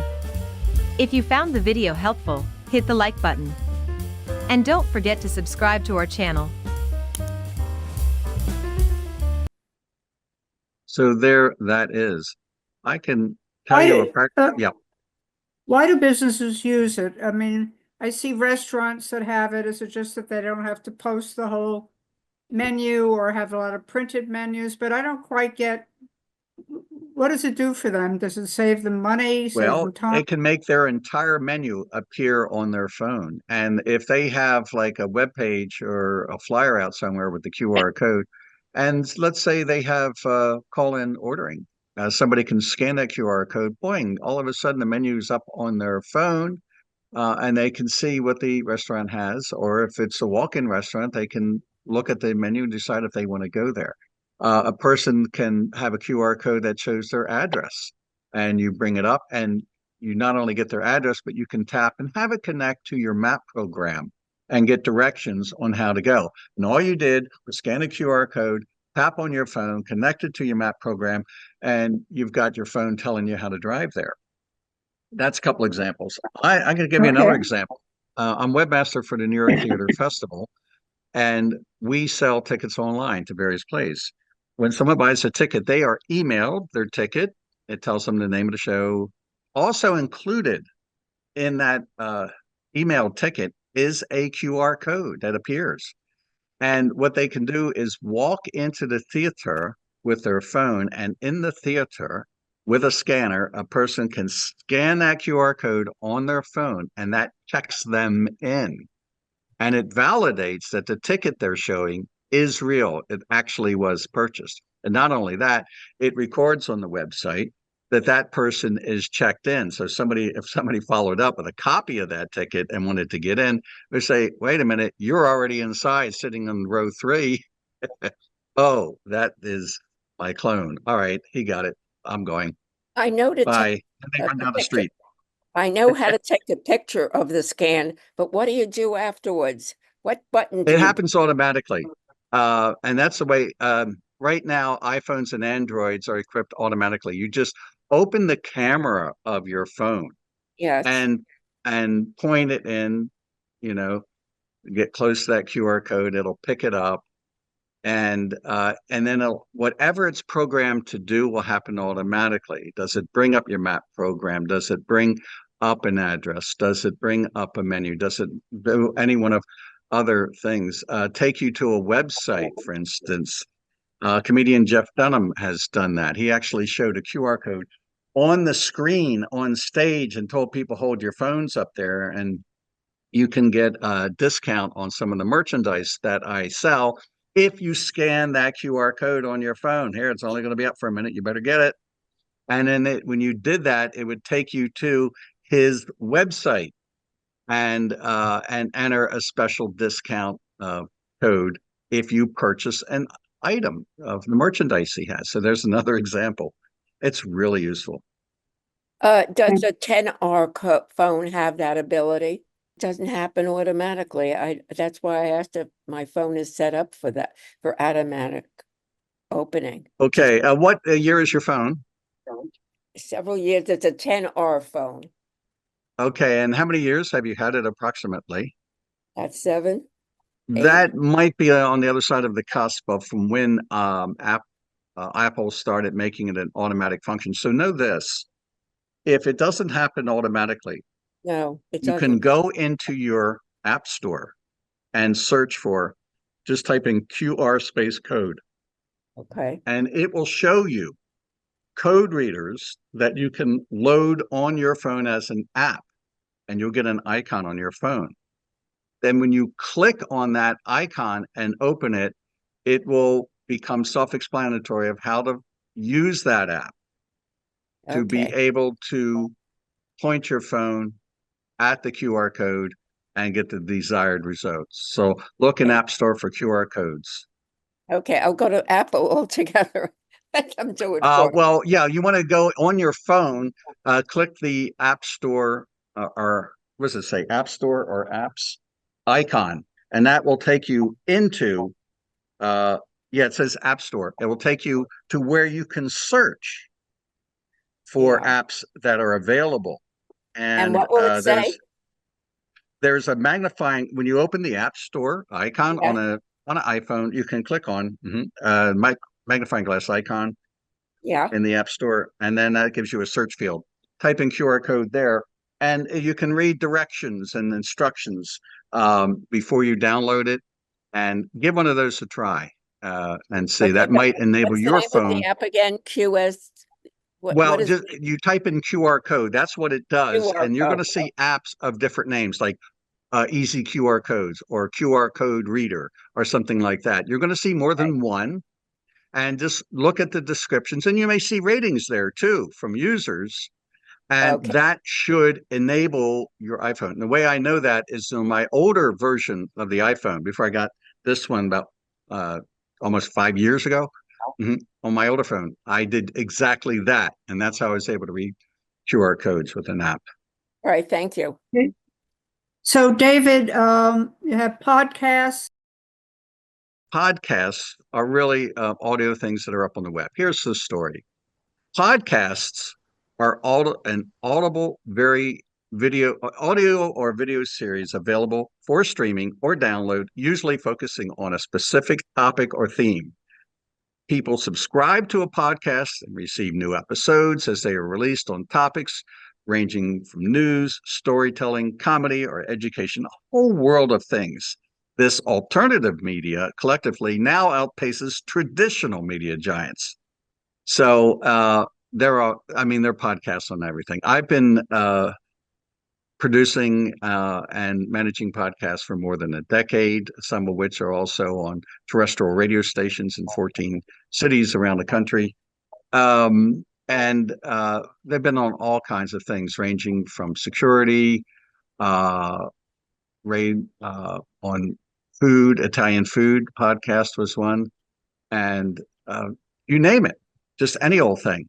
If you found the video helpful, hit the like button. And don't forget to subscribe to our channel. So there that is. I can tell you a practice. Yeah. Why do businesses use it? I mean, I see restaurants that have it. Is it just that they don't have to post the whole menu or have a lot of printed menus? But I don't quite get, what does it do for them? Does it save them money, save Well, them time? it can make their entire menu appear on their phone. And if they have like a web page or a flyer out somewhere with the QR code, and let's say they have call-in ordering, somebody can scan that QR code, boing, all of a sudden the menu's up on their phone, and they can see what the restaurant has. Or if it's a walk-in restaurant, they can look at the menu and decide if they want to go there. A person can have a QR code that shows their address, and you bring it up and you not only get their address, but you can tap and have it connect to your map program and get directions on how to go. And all you did was scan a QR code, tap on your phone, connect it to your map program, and you've got your phone telling you how to drive there. That's a couple examples. I'm going to give you another example. I'm webmaster for the New York Theater Festival, and we sell tickets online to various plays. When someone buys a ticket, they are emailed their ticket. It tells them the name of the show. Also included in that email ticket is a QR code that appears. And what they can do is walk into the theater with their phone, and in the theater with a scanner, a person can scan that QR code on their phone, and that checks them in. And it validates that the ticket they're showing is real. It actually was purchased. And not only that, it records on the website that that person is checked in. So if somebody followed up with a copy of that ticket and wanted to get in, they say, wait a minute, you're already inside sitting on row 3. Oh, that is my clone. All right, he got it. I'm going. I know to Bye. take And they run down the street. I know how to take a picture of the scan, but what do you do afterwards? What button do It you happens automatically. And that's the way, right now, iPhones and Androids are equipped automatically. You just open the camera of your phone Yes. and point it in, get close to that QR code, it'll pick it up. And then whatever it's programmed to do will happen automatically. Does it bring up your map program? Does it bring up an address? Does it bring up a menu? Does it do any one of other things? Take you to a website, for instance. Comedian Jeff Dunham has done that. He actually showed a QR code on the screen on stage and told people, hold your phones up there and you can get a discount on some of the merchandise that I sell if you scan that QR code on your phone. Here, it's only going to be up for a minute. You better get it. And then when you did that, it would take you to his website and enter a special discount code if you purchase an item of the merchandise he has. So there's another example. It's really useful. Does a 10R phone have that ability? Doesn't happen automatically. That's why I asked if my phone is set up for that, for automatic opening. Okay, what year is your phone? Several years. It's a 10R phone. Okay, and how many years have you had it approximately? That's 7. That might be on the other side of the cusp of from when Apple started making it an automatic function. So know this, if it doesn't happen automatically, No, it you can doesn't. go into your app store and search for, just type in QR space code, Okay. and it will show you code readers that you can load on your phone as an app, and you'll get an icon on your phone. Then when you click on that icon and open it, it will become self-explanatory of how to use that app to be Okay. able to point your phone at the QR code and get the desired results. So look in Okay. App Store for QR codes. Okay, I'll go to Apple altogether. Let them do it for me. Well, yeah, you want to go on your phone, click the App Store or what does it say, App Store or Apps icon, and that will take you into, yeah, it says App Store. It will take you to where you can search for Yeah. apps that are available. And And what will it say? there's a magnifying, when you open the App Store icon Yeah. on an iPhone, you can click on magnifying glass icon Yeah. in the App Store, and then that gives you a search field. Type in QR code there, and you can read directions and instructions before you download it, and give one of those a try and see. Okay, That but might enable what's the your name of phone. the app again? QS, what Well, is just you type in QR code. That's what it does, QR and you're going code? to see apps of different names, like easy QR codes or QR code reader or something like that. You're going to see more than one, and just look at the descriptions, and you may see ratings there too from users, and Okay. that should enable your iPhone. And the way I know that is on my older version of the iPhone, before I got this one about almost 5 years ago. On my older phone, I did exactly that, and that's how I was able to read QR codes with an app. All right, thank you. Okay. So David, you have podcasts. Podcasts are really audio things that are up on the web. Here's the story. Podcasts are an audible, audio or video series available for streaming or download, usually focusing on a specific topic or theme. People subscribe to a podcast and receive new episodes as they are released on topics ranging from news, storytelling, comedy, or education, a whole world of things. This alternative media collectively now outpaces traditional media giants. So there are podcasts on everything. I've been producing and managing podcasts for more than a decade, some of which are also on terrestrial radio stations in 14 cities around the country. And they've been on all kinds of things, ranging from security, on food, Italian food podcast was one, and you name it, just any old thing.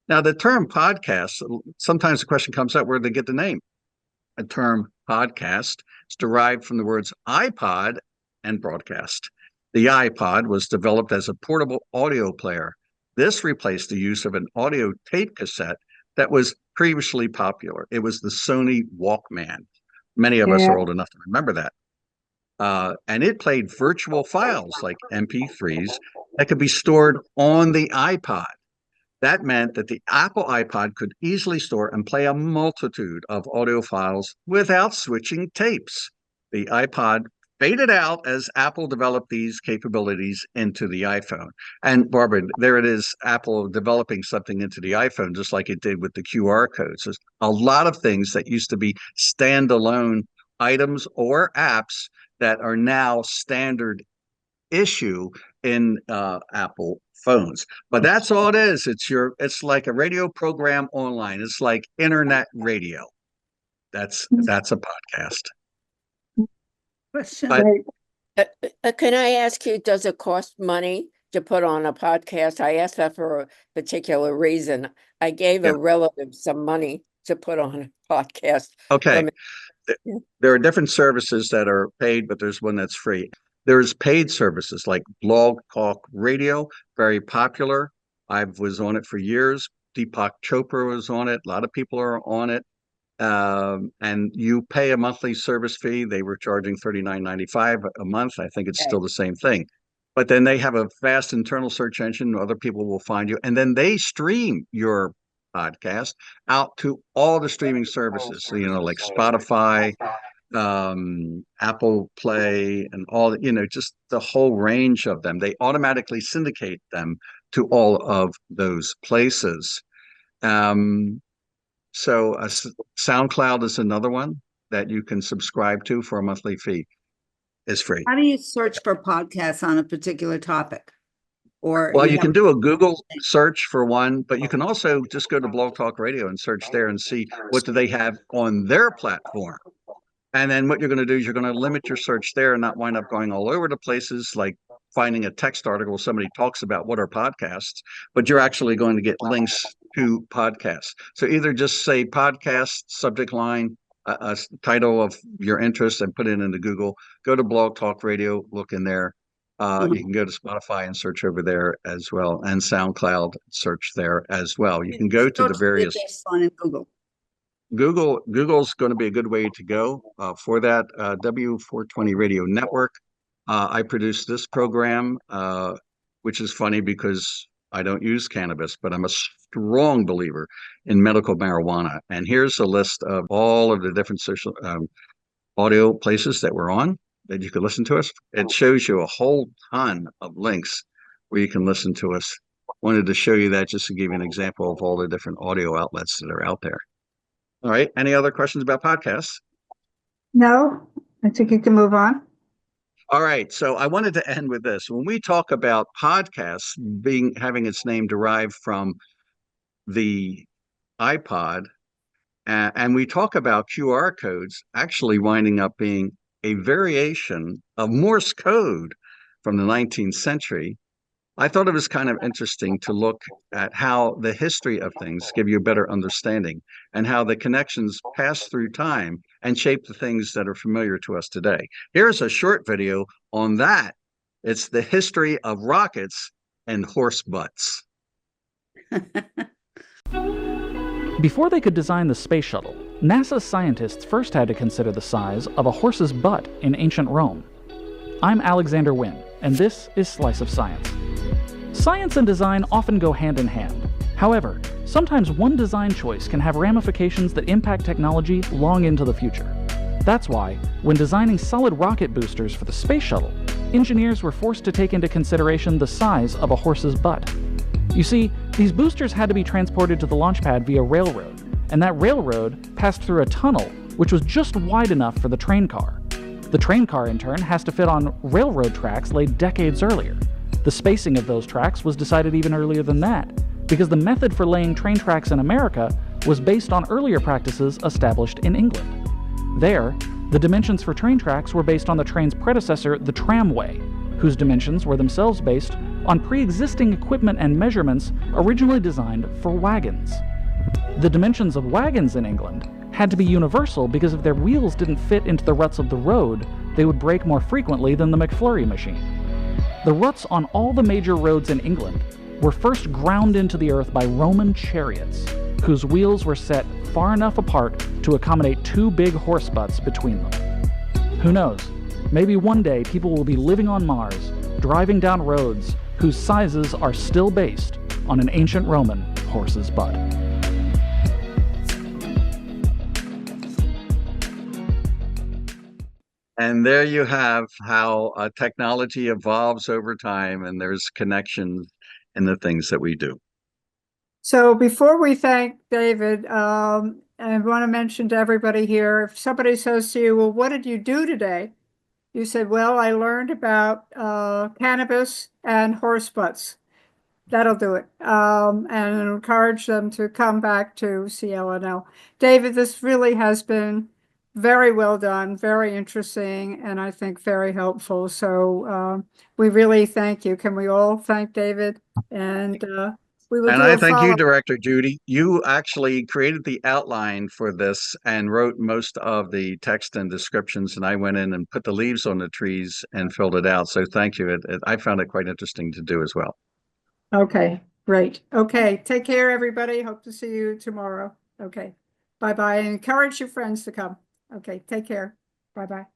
Now, the term podcast, sometimes the question comes up, where did they get the name? A term podcast is derived from the words iPod and broadcast. The iPod was developed as a portable audio player. This replaced the use of an audio tape cassette that was previously popular. It was the Sony Walkman. Many of us are old enough to remember that. And it played virtual files like MP3s that could be stored on the iPod. That meant that the Apple iPod could easily store and play a multitude of audio files without switching tapes. The iPod faded out as Apple developed these capabilities into the iPhone. And Barbara, there it is, Apple developing something into the iPhone, just like it did with the QR codes. There's a lot of things that used to be standalone items or apps that are now standard issue in Apple phones. But that's all it is. It's like a radio program online. It's like internet radio. That's a podcast. Question. But Can I ask you, does it cost money to put on a podcast? I asked that for a particular reason. I gave Yeah. a relative some money to put on a podcast. okay, there are different services that are paid, but there's one that's free. There's paid services like Blog Talk Radio, very popular. I was on it for years. Deepak Chopra was on it. A lot of people are on it. And you pay a monthly service fee. They were charging $39.95 a month. I think it's still the same thing. But then they have a vast internal search engine. Other people will find you. And then they stream your podcast out to all the streaming services. So, like Spotify, Apple Play, and all, just the whole range of them. They automatically syndicate them to all of those places. So SoundCloud is another one that you can subscribe to for a monthly fee. It's free. How do you search for podcasts on a particular topic? Or Well, you can do a Google search for one, but you can also just go to Blog Talk Radio and search there and see what do they have on their platform. And then what you're going to do is you're going to limit your search there and not wind up going all over the places, like finding a text article somebody talks about what are podcasts, but you're actually going to get links to podcasts. So either just say podcast subject line, a title of your interest, and put it into Google. Go to Blog Talk Radio, look in there. You can go to Spotify and search over there as well, and SoundCloud, search there as well. You can go to the various in Google. Google's going to be a good way to go for that. W420 Radio Network. I produce this program, which is funny because I don't use cannabis, but I'm a strong believer in medical marijuana. And here's a list of all of the different social audio places that we're on that you can listen to us. It shows you a whole ton of links where you can listen to us. Wanted to show you that just to give you an example of all the different audio outlets that are out there. All right. Any other questions about podcasts? No, I think you can move on. All right. So I wanted to end with this. When we talk about podcasts having its name derived from the iPod, and we talk about QR codes actually winding up being a variation of Morse code from the 19th century, I thought it was kind of interesting to look at how the history of things give you a better understanding and how the connections pass through time and shape the things that are familiar to us today. Here's a short video on that. It's the history of rockets and horse butts. Before they could design the space shuttle, NASA's scientists first had to consider the size of a horse's butt in ancient Rome. I'm Alexander Wynn, and this is Slice of Science. Science and design often go hand in hand. However, sometimes one design choice can have ramifications that impact technology long into the future. That's why, when designing solid rocket boosters for the space shuttle, engineers were forced to take into consideration the size of a horse's butt. You see, these boosters had to be transported to the launch pad via railroad, and that railroad passed through a tunnel which was just wide enough for the train car. The train car, in turn, has to fit on railroad tracks laid decades earlier. The spacing of those tracks was decided even earlier than that, because the method for laying train tracks in America was based on earlier practices established in England. There, the dimensions for train tracks were based on the train's predecessor, the tramway, whose dimensions were themselves based on pre-existing equipment and measurements originally designed for wagons. The dimensions of wagons in England had to be universal because if their wheels didn't fit into the ruts of the road, they would break more frequently than the McFlurry machine. The ruts on all the major roads in England were first ground into the earth by Roman chariots, whose wheels were set far enough apart to accommodate two big horse butts between them. Who knows? Maybe one day people will be living on Mars, driving down roads whose sizes are still based on an ancient Roman horse's butt. And there you have how technology evolves over time, and there's connections in the things that we do. So before we thank David, I want to mention to everybody here, if somebody says to you, well, what did you do today? You said, well, I learned about cannabis and horse butts. That'll do it. And encourage them to come back to CL&L. David, this really has been very well done, very interesting, and I think very helpful. So we really thank you. Can we all thank David? And we will. And I thank you, Director Judy. You actually created the outline for this and wrote most of the text and descriptions, and I went in and put the leaves on the trees and filled it out. So thank you. I found it quite interesting to do as well. Okay, great. Okay, take care, everybody. Hope to see you tomorrow. Okay. Bye-bye, and encourage your friends to come. Okay, take care. Bye-bye.